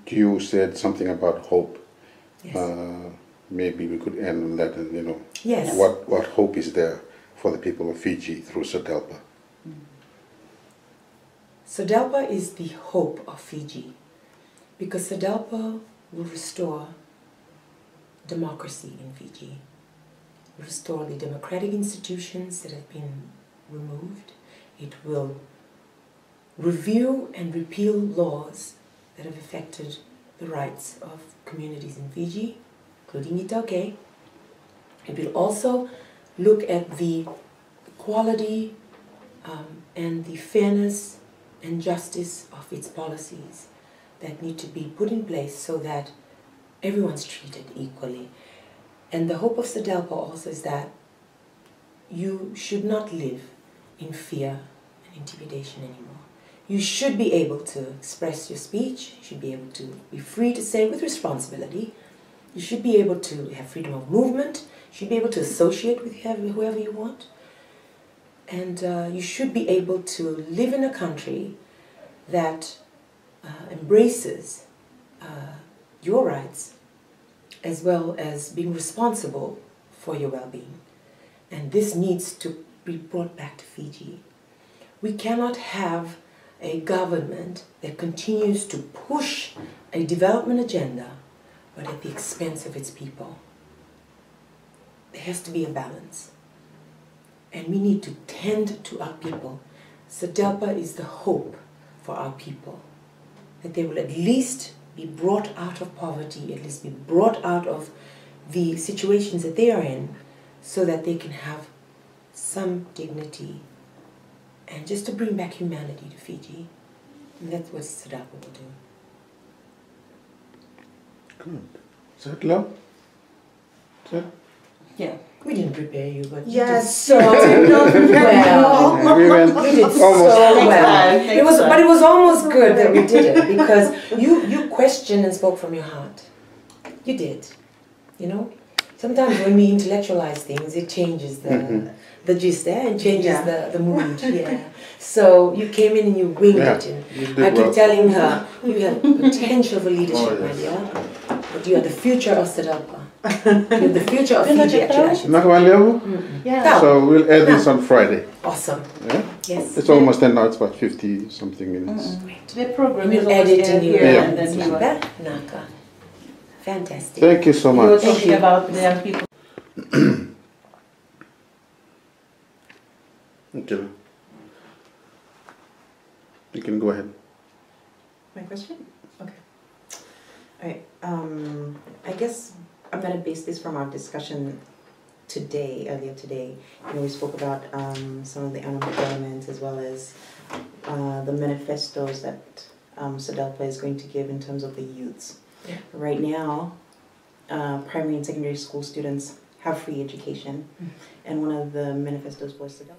you said something about hope. Yes. Maybe we could end on that, and Yes. what hope is there for the people of Fiji through SODELPA? SODELPA is the hope of Fiji, because SODELPA will restore democracy in Fiji, restore the democratic institutions that have been removed. It will review and repeal laws that have affected the rights of communities in Fiji, including Itauke. It will also look at the quality and the fairness and justice of its policies that need to be put in place so that everyone's treated equally. And the hope of SODELPA also is that you should not live in fear and intimidation anymore. You should be able to express your speech, you should be able to be free to say with responsibility, you should be able to have freedom of movement, you should be able to associate with whoever you want, and you should be able to live in a country that embraces your rights as well as being responsible for your well-being. And this needs to be brought back to Fiji. We cannot have a government that continues to push a development agenda but at the expense of its people. There has to be a balance. And we need to tend to our people. SODELPA is the hope for our people, that they will at least be brought out of poverty, at least be brought out of the situations that they are in, so that they can have some dignity and just to bring back humanity to Fiji. And that's what SODELPA will do. Good. Is that low? Is that? Yeah. We didn't prepare you, but Yes. you did so well. We went You did almost. so well. Next It was, time. but it was almost good that we did it, because you questioned and spoke from your heart. You did, you know. Sometimes when we intellectualize things, it changes the gist and changes the mood. Yeah. So you came in and you winged it, and you did I keep well. telling her you have potential for leadership, Oh, my yes. dear. But you are the future of SODELPA. You're the future of Fiji, actually. I should say. Nakawalehu? Yeah. So we'll add this on Friday. Awesome. Yeah? Yes. It's almost 10 now, it's about 50 something minutes. The program And is you always edit aired and you here, Yeah. and then you were, Naka. Fantastic. Thank you so you were much. talking about the young people. Okay. You can go ahead. My question? Okay. All right. I guess I'm going to base this from our discussion earlier today. You know, we spoke about some of the unemployment as well as the manifestos that SODELPA is going to give in terms of the youths. Yeah. Right now, primary and secondary school students have free education, and one of the manifestos was SODELPA.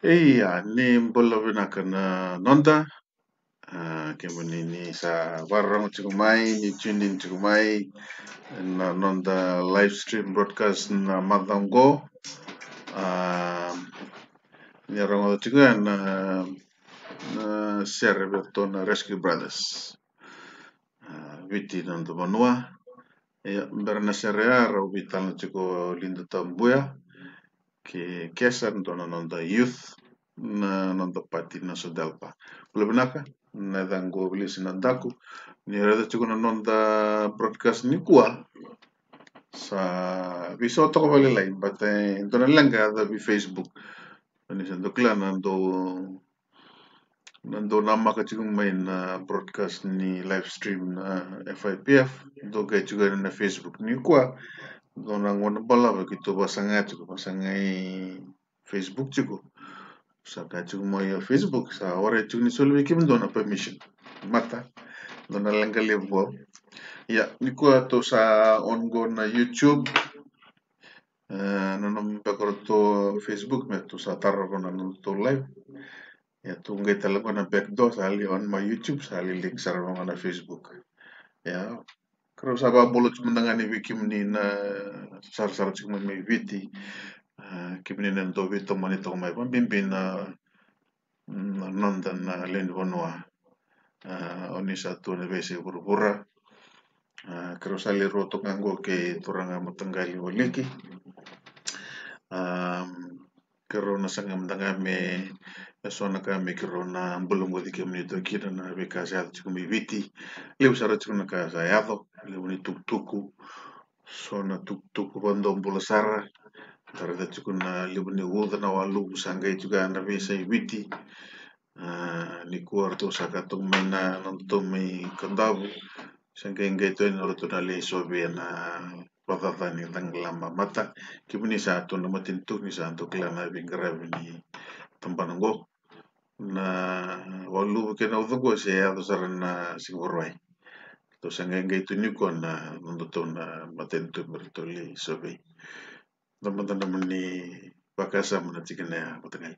Iya, ni bolo na nonda. Kemuni ni sa warang cikumai, ni tunin cikumai, na nonda live stream broadcast na Madango. Ni orang juga na share betul na Rescue Brothers. Viti nonda Manua. Ya, berna share rau vital na ciko linda tambuya. Ke kesan dona nonda youth na nonda pati na Sodelpa. Boleh benaka na dango beli sinandaku ni rada cukup na nonda broadcast ni kuah sa bisa toko balik lain bate dona langga da bi Facebook ni sandokla nando nama ka cukup main broadcast ni live stream na FIPF do ga juga na Facebook ni kuah dona ngona bala begitu pasangai Facebook cukup saka cukup mau Facebook sa ora cukup ni solo kim dona permission mata dona langga levo ya ni kuah to sa ongo na YouTube nonom to Facebook me to sa tarro na to live ya tu ngai talaga na backdoor sali on ma YouTube sali link sarong na Facebook ya kalau sabah bolo cuma ni wikim ni na sar cuma mai viti kimni na to vito mani to mai bimbin na nondan na len bonua oni satu na bese burubura kalau sali roto nganggo ke turanga matanggali waliki kero na sangam dangame sona kami kero na belum godi kemni to kira na beka sa chukumi viti leu sara chukuna ka sa yado leu ni tuktuku sona tuktuku bando bulasara tarada chukuna leu ni woda na walu sangai juga na besa viti ni kuarto sakatung maina nonton mai kandabu sangai ngai to ni roto na le sobe na patata ni tanglamba mata kibuni sa to na matintu ni sa to klana bingara ni tampanango na walu ke na utungo se ado sarana singorwai to sangai ngai to ni ko na nonto na matintu bertoli sobe teman-teman ni bakasa menatikana patangai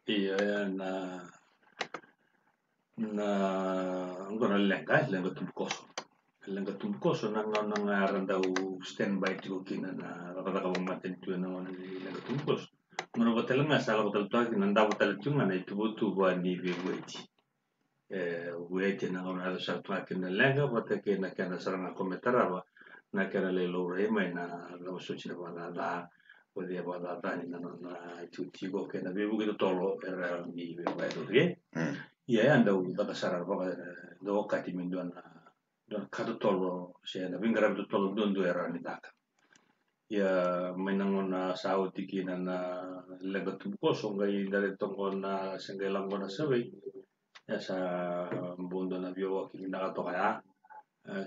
Iya na ngona lenga tumkoso nang randau standby tiko kina na rada maten tu na lenga tumkoso ngono batelanga sala batal tu kina nda batal tunga na itu butu ba ni be weti na ngona sa tu kina lenga bata kina kana saranga komentara ba na kana le lo mai na lo so china ba da podia bada tani na itu tiko kena be buki tolo era ni be ba do ye ya anda udah sarar ba do kati min don kato tolo se na vingara do tolo don do era ni daka ya mainangon na sao tiki na lega tuko so ngai dare tongo na sengelang na sabe ya sa bondo na bio ki na to kaya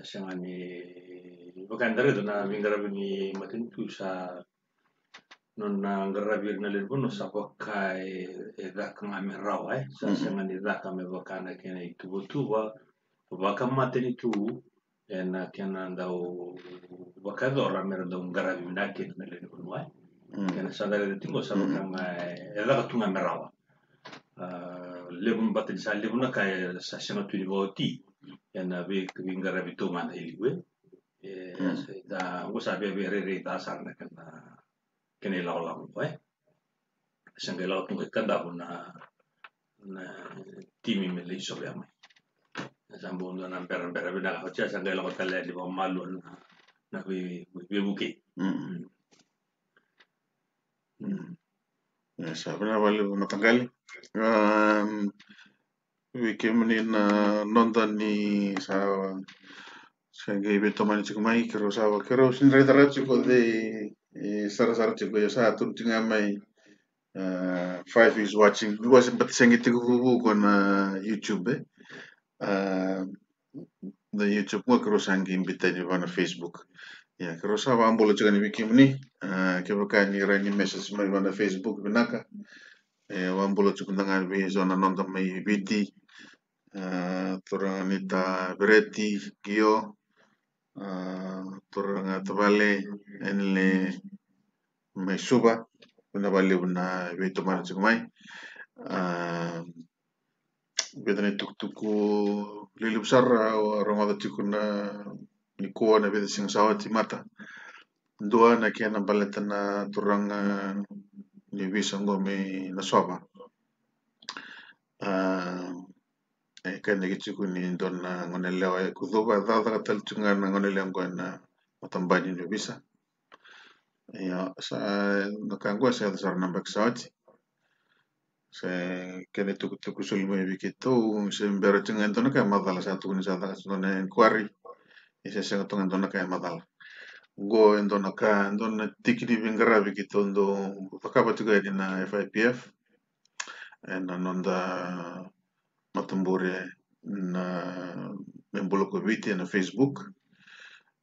sangani bukan dare do na vingara ni matin tu sa non ngarabir na len bono sa pakai da kanga merawa sa sangani da kame bakana kena itu tuba baka maten itu ena kena dau bakadora mera dau ngarabi nakin na len bono kena sadare de tingo sa kanga eda ka tunga merawa lebun batin sa lebun na kaya sa sanga tu voti ena be ngarabi to mana iliwe da usa be re ta sarna kena lau sanga lau tunga kanda na timi me le so ya mai sambo na pera bina ka cha sanga lau tale di malu na we buke sabna wale matangali wiki meni na nonton ni sa sangai beto mani cikumai kero sawa kero sindrai tarat ciko de sara ciko ya satu tinga mai 5 is watching gua sempat sengit buku na YouTube the YouTube gua kero sangi imbita ni wana Facebook ya kero sawa ambolo cika ni wiki meni kero ni rani message mai wana Facebook binaka wambolo cikundangan bi zona nonton mai viti turang nita bereti gio turang tabale enle mai suba Una bali una beto mana cumai. Beda tuk-tuku lili besar orang ada cikuna ni kuah na beda sing sawat si mata. Dua na kia na baleta na turang ni bisa ngome na soba. Kan lagi cikun ni don ngone lewa kudoba da katal cungan ngone lewa na matambani ni bisa. Ya sa nakangwa sa dasar nambak sawat. Se kene tuku sulmo bikito se mbera cengan tona ka madala satu ni sata sone kuari ise se tongan tona ka madala go endona ka endona tikidi bingara bikito ndo pakaba juga na FIPF en nonda matambore na membolo ko biti na Facebook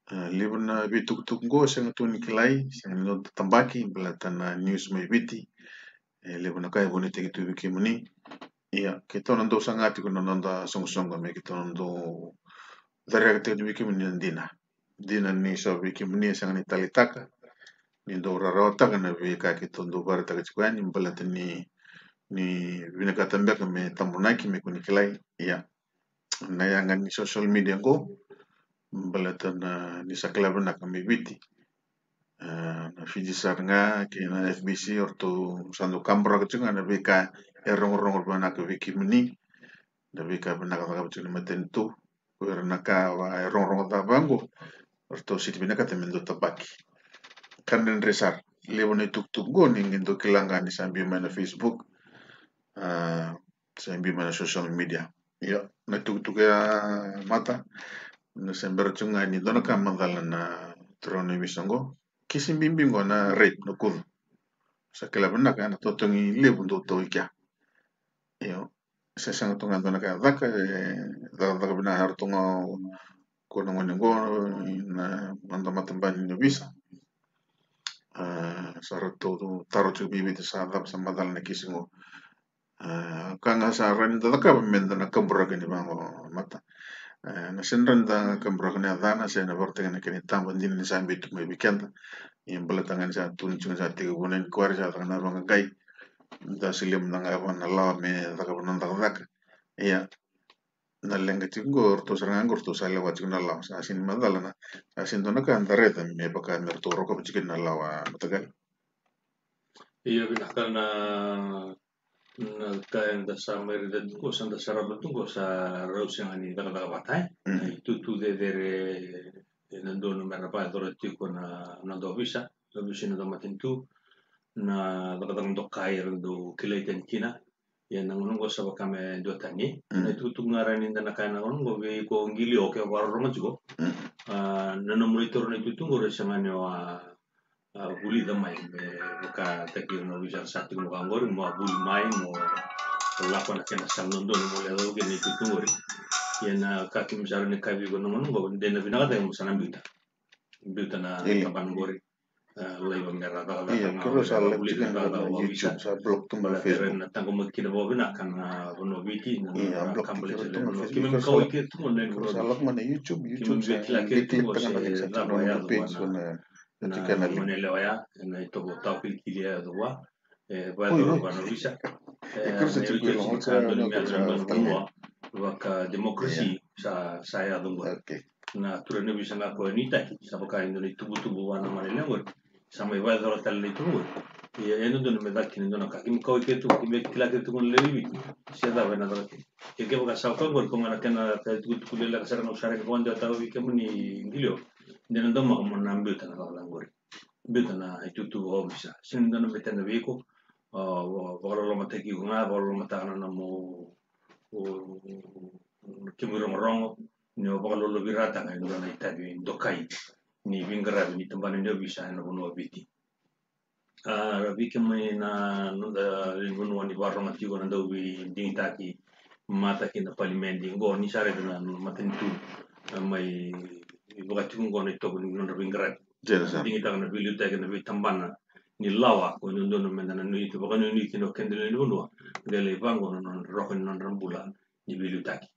libna bituk tuk go se ngatuni kilai se no tambaki belatan news mai biti lebona kai bonita gitu biki muni iya kita nando sangati kuna nanda song kami kita nando dari kita biki muni dina ni so biki muni sang ni talitaka ni do rarota kana bika kita nando barata kachikuan imbalata ni binakata mbeka me tambunaki me kuni kilai iya na yangan ni social media go balata ni saklabana kami biti na Fiji sarnga ki na FBC orto sando kambra kacunga na bika rongor bana ka wiki muni da bika bana ka kacunga matentu kuer naka wa rongor ta bango orto siti bina ka temendo tabaki kanden resar lebone tuk go ningin to kilanga ni sambi mana Facebook sambi mana social media ya na tuk ya mata na sembera cunga ni dona ka mandala na trone bisango kisim bimbingo na rate no kudu sakela bena ka na totongi lebu ndo to ikya yo sesang tunga dona ka daka daka bena har tunga kono ngone go na manda matambani no bisa sarato taro chu bibi te sa dap sa madal na kisingo kanga sa ran daka menda na kambra ka ni bango mata na senran da kambra ka na dana se na vorte na kini tamban din ni sambi tu mai bikenda yang belatangan sa tun chung sa tiga bulan kuar sa tangan bang kai da silim nang awan Allah me da ka bunan da iya na lenga tingor to sarang angor to sa lewa chung na Allah sa sin madala na asin to na ka andareta me baka mer to roko chikin na Allah matagal Iya binahkan na kain da sa meri da tuko sa da sara betungo sa raus yang ani daga batai itu tu de dere nando no mera pa dora tiko na nando bisa na matintu na daga do kair do kilaiten kina ya nangongo sa kame do tani na itu tu ngarani na kana ngongo be ko ngili oke warro jugo na monitor na itu tu ngore sangane wa buli damai me buka tekir no bisa satu mo kangor mo buli mai mo lako na kena sang nondo mo le do geni itu ngori yana kaki misal ne kabi go no ngo de na bina kata mo sanam bita na taban ngori lai ba mera da iya terus ala chikin na YouTube sa blog tu ma Facebook na tango makina bo bina kan no biti na blog kambale tu chele ma no Facebook kimen kawai ke tu ne terus ala mana YouTube sa la ke tu klik tangan se sa da ba ya do page na na chikin na link ngone lewa ya na ito bo tau kilia do wa ba Oi, do oi. ba no bisa Kursa chikin lang sa do ni kursa na tanya wa waka demokrasi sa saya do okay na turene bisa nga ko nita sa baka indo ni tubu wana manelengor sa may ba do tal ni tubu ya eno do me dak ni do na kakim ko ke tu ki me kila ke tu con levi se da bena do ke baka sa ko gor ko ngana kana ta tu le la sara no sara ko ndo ta wi ke muni ngilio dena do ma mo na mbi ta na la ngori mbi ta na itu tu ho bisa sin do na betena wi ko volo lo mate ki nga volo lo mata na mo ke mo rongo ni o volo lo virata na ndo na itabi dokai ni vingara ni tambane ndio bisa na no biti vike mai na nunda linguno ni barro matigo na dobi dingtaki mata ki na palimendi ngo ni sare na matentu mai bogati ngo ni to nunda vingara dingita na biblioteca na vitambana ni lawa ko nunda no mena ni to bogano ni kino kendele ni bunwa dele vango non roko non rambula ni biblioteca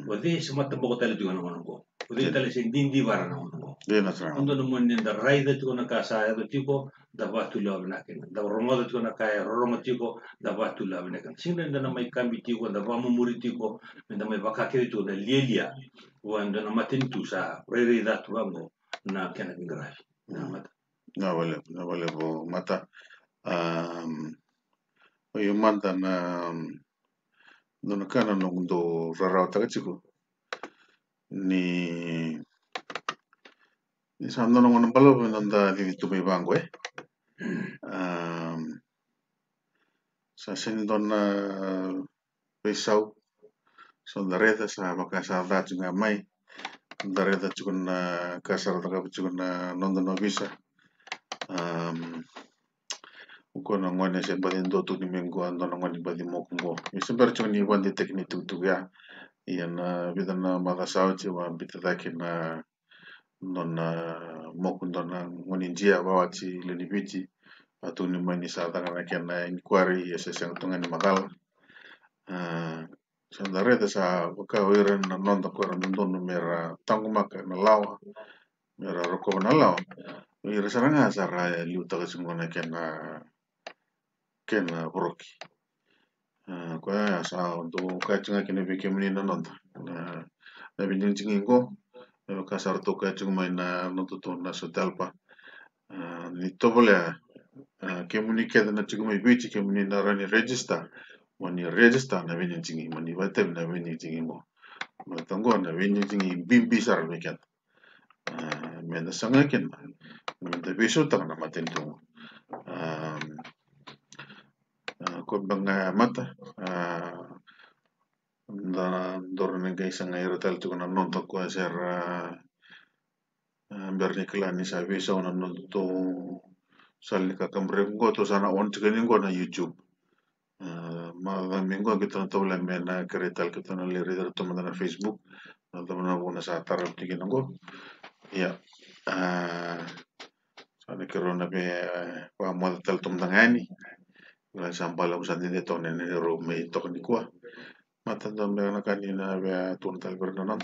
wadi semata bogotale juga na ngo wadi tale se dindi barana ngo dia na sarang Ando no mo nenda raida tu na kasa do tipo dapat tu lawan nakin da rongo tu na kaya rongo tiko dapat tu lawan nakin sing na mai kambi tiko da ba mumuri tiko na mai bakake tu na lielia wanda na matin tu sa rere da tu bango na kena bingrafi na mata na wale bo mata oyo manta na dona kana do rarau tagachiko ni sa ndono ngono palo nanda di tu mai bango sa sindona pesau so dareta sa makasa da junga mai dareta chukuna kasar daga chukuna nondo no visa ukono ngone se badin do tu ni mengo ando ngone badin mo kungo isember chuni wandi tekni tu ya yana bidana magasao chiwa bitadaki na nona mokundona ngoni njia wawachi lenibiti atuni mani sa tangana kena inquiry ya sesang tungani magala sandareta sa waka wiran na nonda kora ndono mera tangumaka na lawa mera roko na lawa wira saranga sara liu taga singona kena broki kwa sa do kachinga kene bike muni na nonda na binjing chingingo kasar to kaching mai na noto na sotalpa ni tobole kemuni keda na chigumai bichi kemuni na rani register mani register na binjing chingi mani watem na binjing chingi mo matango na binjing chingi bimbi sar meken mena sanga ken mena beso tang na matentung ko banga mata da dorne gai sanga irotal tu na non to ko ser bernikla ni sa beso na non to sal ka kamre to sana on tigani na YouTube ma mingo kita na tawla mena keretal kita na lere to na Facebook na to na bona sa tarap tigin ngo ya sana kerona be pa mo tal tum dangani la sambala usandi de tonne ne ro me to ni kwa mata do me na kanina be tun tal bernanan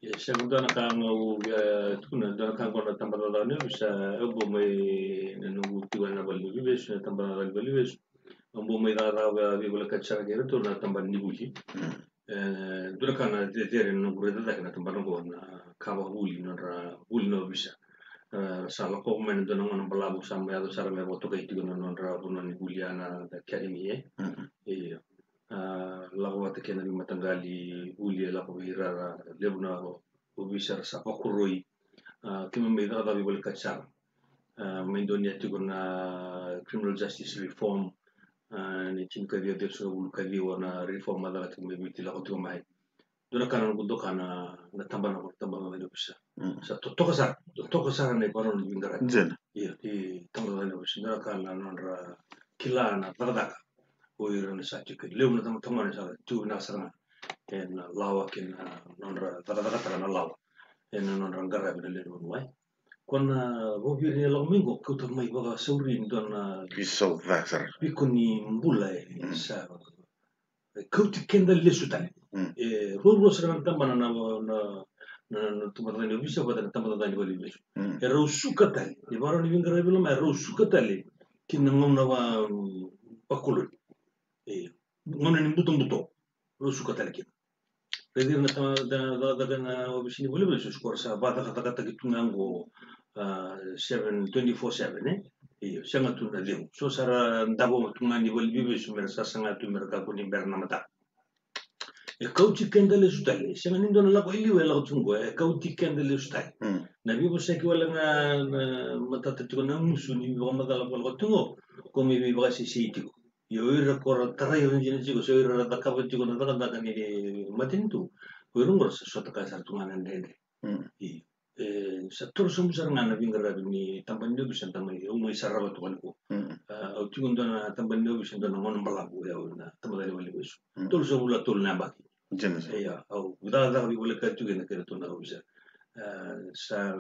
ya segundo na kamo tuna do kan ko na tambala la ne bisa obo mai na nungu tiwa na bali bibes na tambala la bali bibes obo mai da be bola kachara ke to na tambala ni buji dura kana de na gure da kana tambala ko na kama huli na huli no bisa sala ko men do na bala bu sam ya do sara me boto kai tigo na ra bu ni buliana da karimi e lago wata kena ni matangali ulia lago irara lebuna o bisar sa Koroib kima me da bi bol kachar me do ni tigo na criminal justice reform ni tim ka dia so ul ka dia na reform da la me biti lago tigo mai dona kana no do kana na tambana na bisa sa to kasar ne baron ni ngara jen iya di tambana na bisa na kana na kila na tardaka oira na sa chike leo na tama na sa tu na saranga en lawa ken nonra tara na lawa en nonra ngara be le no mai kon bobir ni lo mingo ko to mai baga sauri don biso vasar bikoni mbula sa ko ti kenda le sutale ro saranga tama na tumata ni bisa pada tama da ni bali besu ro sukatale e baro ni ngara be lo mai ro sukatale kin ngomna wa pakulu ngono ni buto lo suka talkin redir na da na obisini bole bole skor sa ba da kata gitu nango 7/24/7 iyo sanga tu na leo so sara ndabo tungani bole bibe sumer sa sanga tu merka ko ni berna mata kauti kendale sutale sanga nindo na lako iliwe la tungo kauti kendale sutale na bibo seki wala na mata tu na musu ni ba madala ko tungo ko mi bi ba si sitiko yo ira kora tara yo njini chico so ira da kapa chico na da ni matintu ko ngor sa ka sa tunga ndende i sa toro so musar ngana bingara ni tamban do bisan tamban o mo saraba to ko au chico ndona tamban do bisan ndona mon bala ko ya na tamban do wali bisu toro so mula tol na ba jen ya au da bi wala ka chico na kera to na bisa sa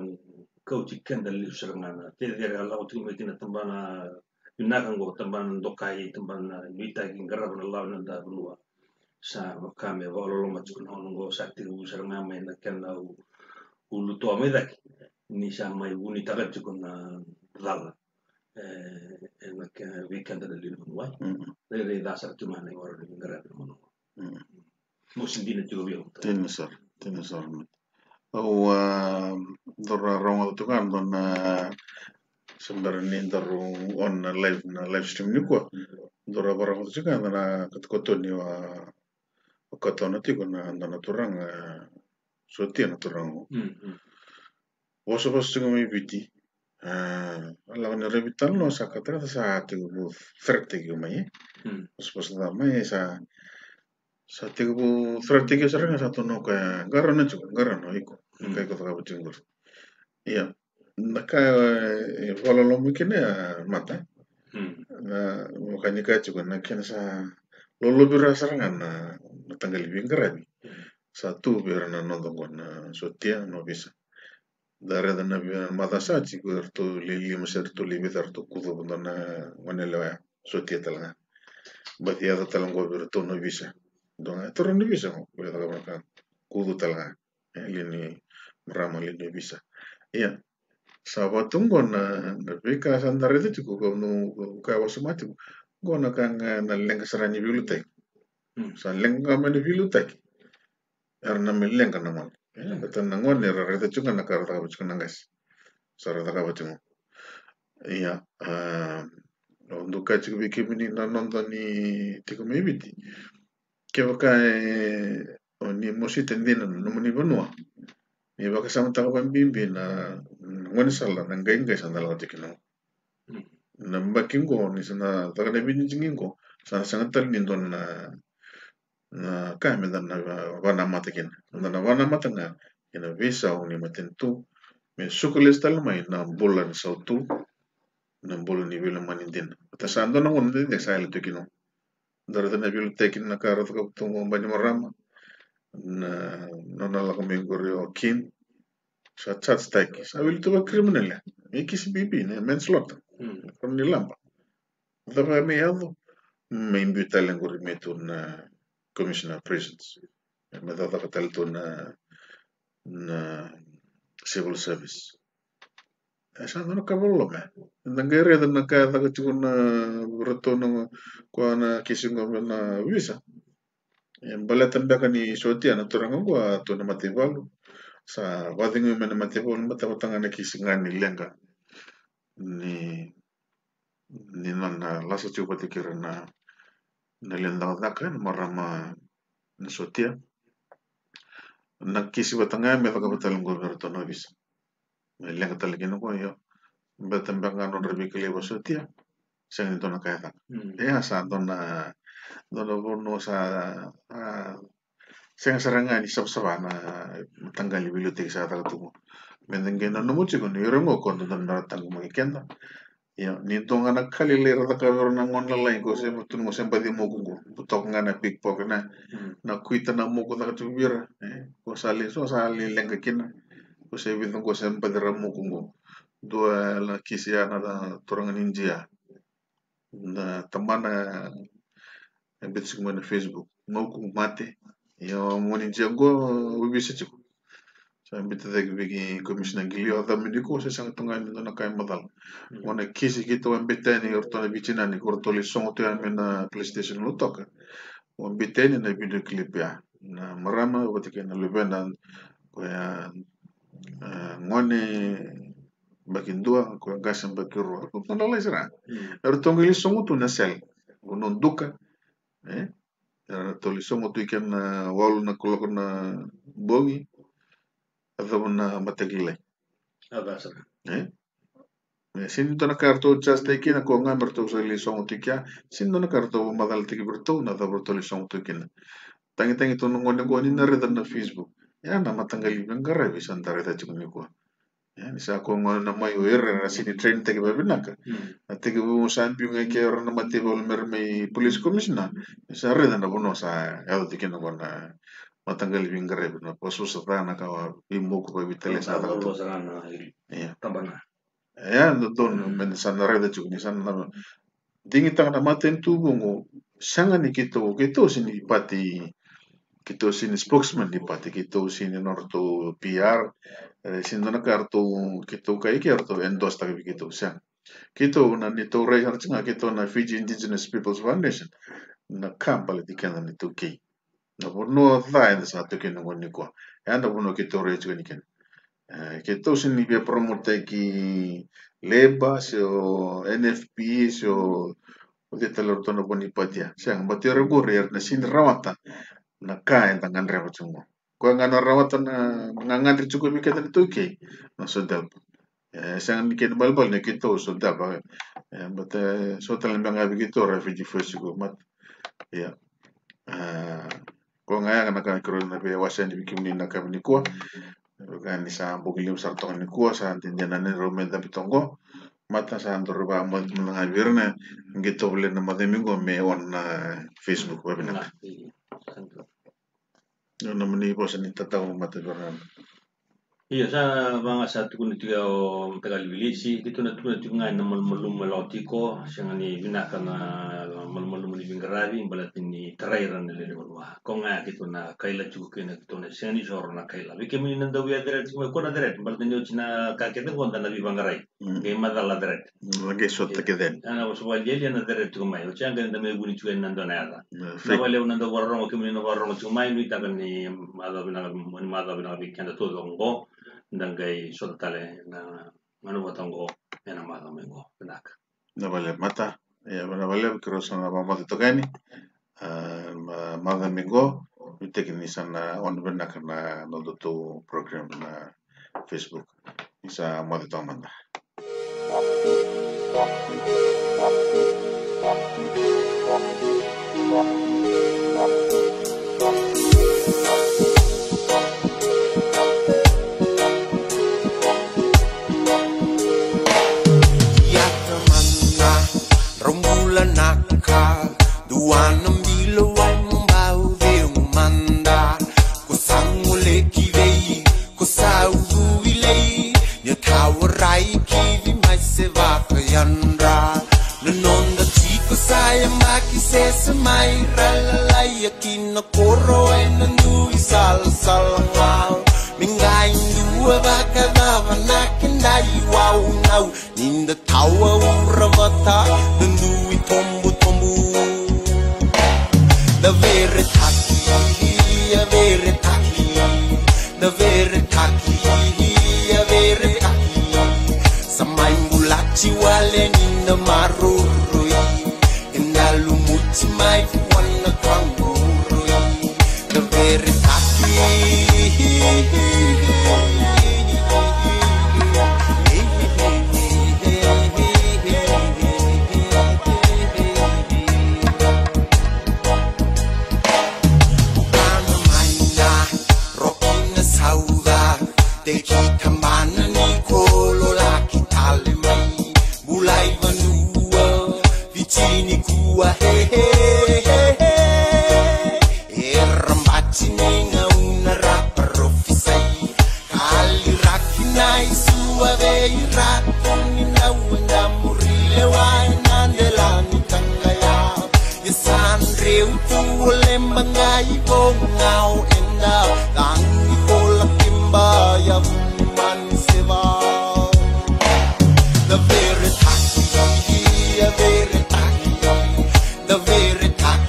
kauti kendal li sarangana te de ala o chico metina tambana Pinakango tamban dokai tamban mita gingara na law na da blua sa makame vololo machun hongo sakti usar ngame na kenna ulu to medak ni sa mai uni tagat chukun na lala weekend ada di luar. Dari dasar cuma nih orang di negara mana. Musim dini juga biar. Tinisar. Oh, dorong itu kan don sebenarnya dorong on live stream ni kuah. Dorong barang itu kan na ketukoto ni kata nanti kan na turang suti na turang. Waso pas cuma biti. Lawan rebitan lo sa kata sa tiga bu threat tiga mai. Pas mai sa tiga bu threat tiga serang satu no kaya garana iko kaya kata kau cinggur. Iya, naka wala lo mungkin ya mata. Makanya kaya juga nakin sa lolo bira serangan na tanggal lebih kerabi. Satu biar na nonton na sotia no bisa. Dari dana biar mata saji biar tu lili masih tu libi tu kudo na manela sotia talanga. Berarti ada talang gua biar tu no bisa. Dong turun no bisa kok biar tak kudo talanga. Lini merama lini bisa. Iya. Sahabat tunggu na beka santar itu cukup kau kau semacam gua na kang na leng keserani bilutek. Sa leng kama ni bilutek. Karena leng kana mal. Kata nangon ni rara itu cuma nak kau tak baca nanggas. Sara tak baca mo. Iya. Untuk kau cukup bikin ini nonton ni tiga minggu. Kau kai ni mesti tendina nomor ni benua. Ni baka sama tak bimbi na ngone salah nanggai sana lawan tikino. Nambakin ko ni sana tak ada bini jingin ko sana sangat terlindung na kami dan na wana matakin. Na wana matanga ina visa ni matentu me sukulis talmai na bulan sautu na bulan ni bilang manindin. Tasando na ngon ni sa ile tikino. Darata na bilang tekin na karo ka tungo banyak marama na nonala kami gorio kin sa chat stake sa wil tu criminal ya ikis bibi ne manslaughter from ni lampa dava me yado me invita al engurimiento na commissioner of prisons me dada katal to na civil service esa no kabolo me nangere da naka da chuna rotono kwa na kisingo na visa balatan baka ni sotia na turango kwa to na mativalu sa wadingu mena mativalu mata watanga na kisingan ni lenga ni nana lasa chupa tikira na lenda daka na marama na sotia na kisi watanga me taka batalung goberto no bisa lenga talagino ko yo betan banga no rebikile wa sotia sang ito na kaya ya sa dona bono sa sang saranga ni sabsaba na tanggal bibliotek sa takatumo mendengena no mucho con irongo con na tang magikenda ya nito nga nagkalilira ta kawer ng online ko sa mutun mo sa padi mo ko putok nga na pickpocket na kuita na mo ko na katubira ko sali lengka kina ko sa bitong ko sa padira mo ko dua la kisia na turangan India na tamana bit sigma na Facebook mo ko mate yo mo ninja go ubisa chiko sa bit bigi commissioner gilio da mediko sa sang tungan na kay madal Mona kisi kita wan beteni ortona vicina ni kortoli songo to na PlayStation lo toka. Wan beteni na video clip ya. Na marama watike na lubena ko ya ngone bakin dua ko gasan bakiro. Ko na la isra. Ortonga li songo to na sel. Unon duka. Toli songo to ikan na wal na kolok na bongi. Atau na matagilay. Abasara. Sin na karto just taking ako nga berto sa lisong tikya sin na karto madal tiki berto na da berto lisong tikin tangi to nungon ko ni na red na Facebook ya na matanggal ibang gara bisan tare ta chukmi ko ya ni sa ko na may uer na sin train tiki babinaka at tiki bu san bi nga kero na matibol mer may police commissioner sa red na bono sa ya tikin ko na matanggal ibang gara na poso sa na ka bimbo ko bitele sa ta to ya Tabana. ya don men sana reda chukni sana dingi tang na maten tu bungo sanga ni kito sini pati kito sini spokesman ni pati kito sini norto PR sin dona karto kito kai karto endos tak kito sang Kito na nito rai harcanga kito na Fiji Indigenous Peoples Foundation na kampala dikana ni tuki. Na bono thae na sa tuki no ni ko. Anda bono kito rai tuki ni ken. Kito sini be promote ki leba so NFP so ude talor tono boni patia. Siang batero gurir na sin rawata na kain tangan rewa chungo. Ko ngano rawata na ngangandri cukup mikata ni tuki. No sedap. Siang ni ken balbal ni kito sedap. But so talang mga bigito refugee first go mat. Ya. Ko ngaya kana kana kro na be wasan di bikim ni na kabni ko. Kan sa bogilim sa to ni ko sa tinjana ni romenda bitongo. Mata sa andor ba mo mga birna ngito bole na mademingo me on Facebook webinar. No namani po sa nitataw mata birna. Iya, sa mga sa tukun tiga o tagalbilisi dito na tukun tiga na malmalum malotiko siya ni binaka na malmalum ni bingarabi balat ni trairan ni lewa ko nga dito na kaila juga kena dito na siya ni sor na kaila bike mi nanda wi adret ko na adret balat ni china ka kete ko na bi bangarai ke madala adret Lagi sotta keden. ana was wal yeli na adret ko mai o siya nganda me guni juga nanda na ada na wale nanda warro ko mi na warro ko mai ni tagan ni madabina bi kenda to ngo dangai sotale na manu batango ena maga mengo penak. Na vale mata. Ya na vale kro sana mama de togani. Mada mingo utek ni sana on berna kana no tu program na Facebook. Isa mada tomanda. Naka duana milo wai mbau de manda ko sangule kivei ko sau ilei ne tawarai kivi mai se va yandra no nonda chico sai maki se mai rala yakin koro en nui sal ngau mingai dua bakadava nakindai wow now ninda tawa uravata nui tombu the very taki the very taki the very taki the very taki samai mulachi wale ninda marurui indalu muchi mai wana kangurui the very taki the very taki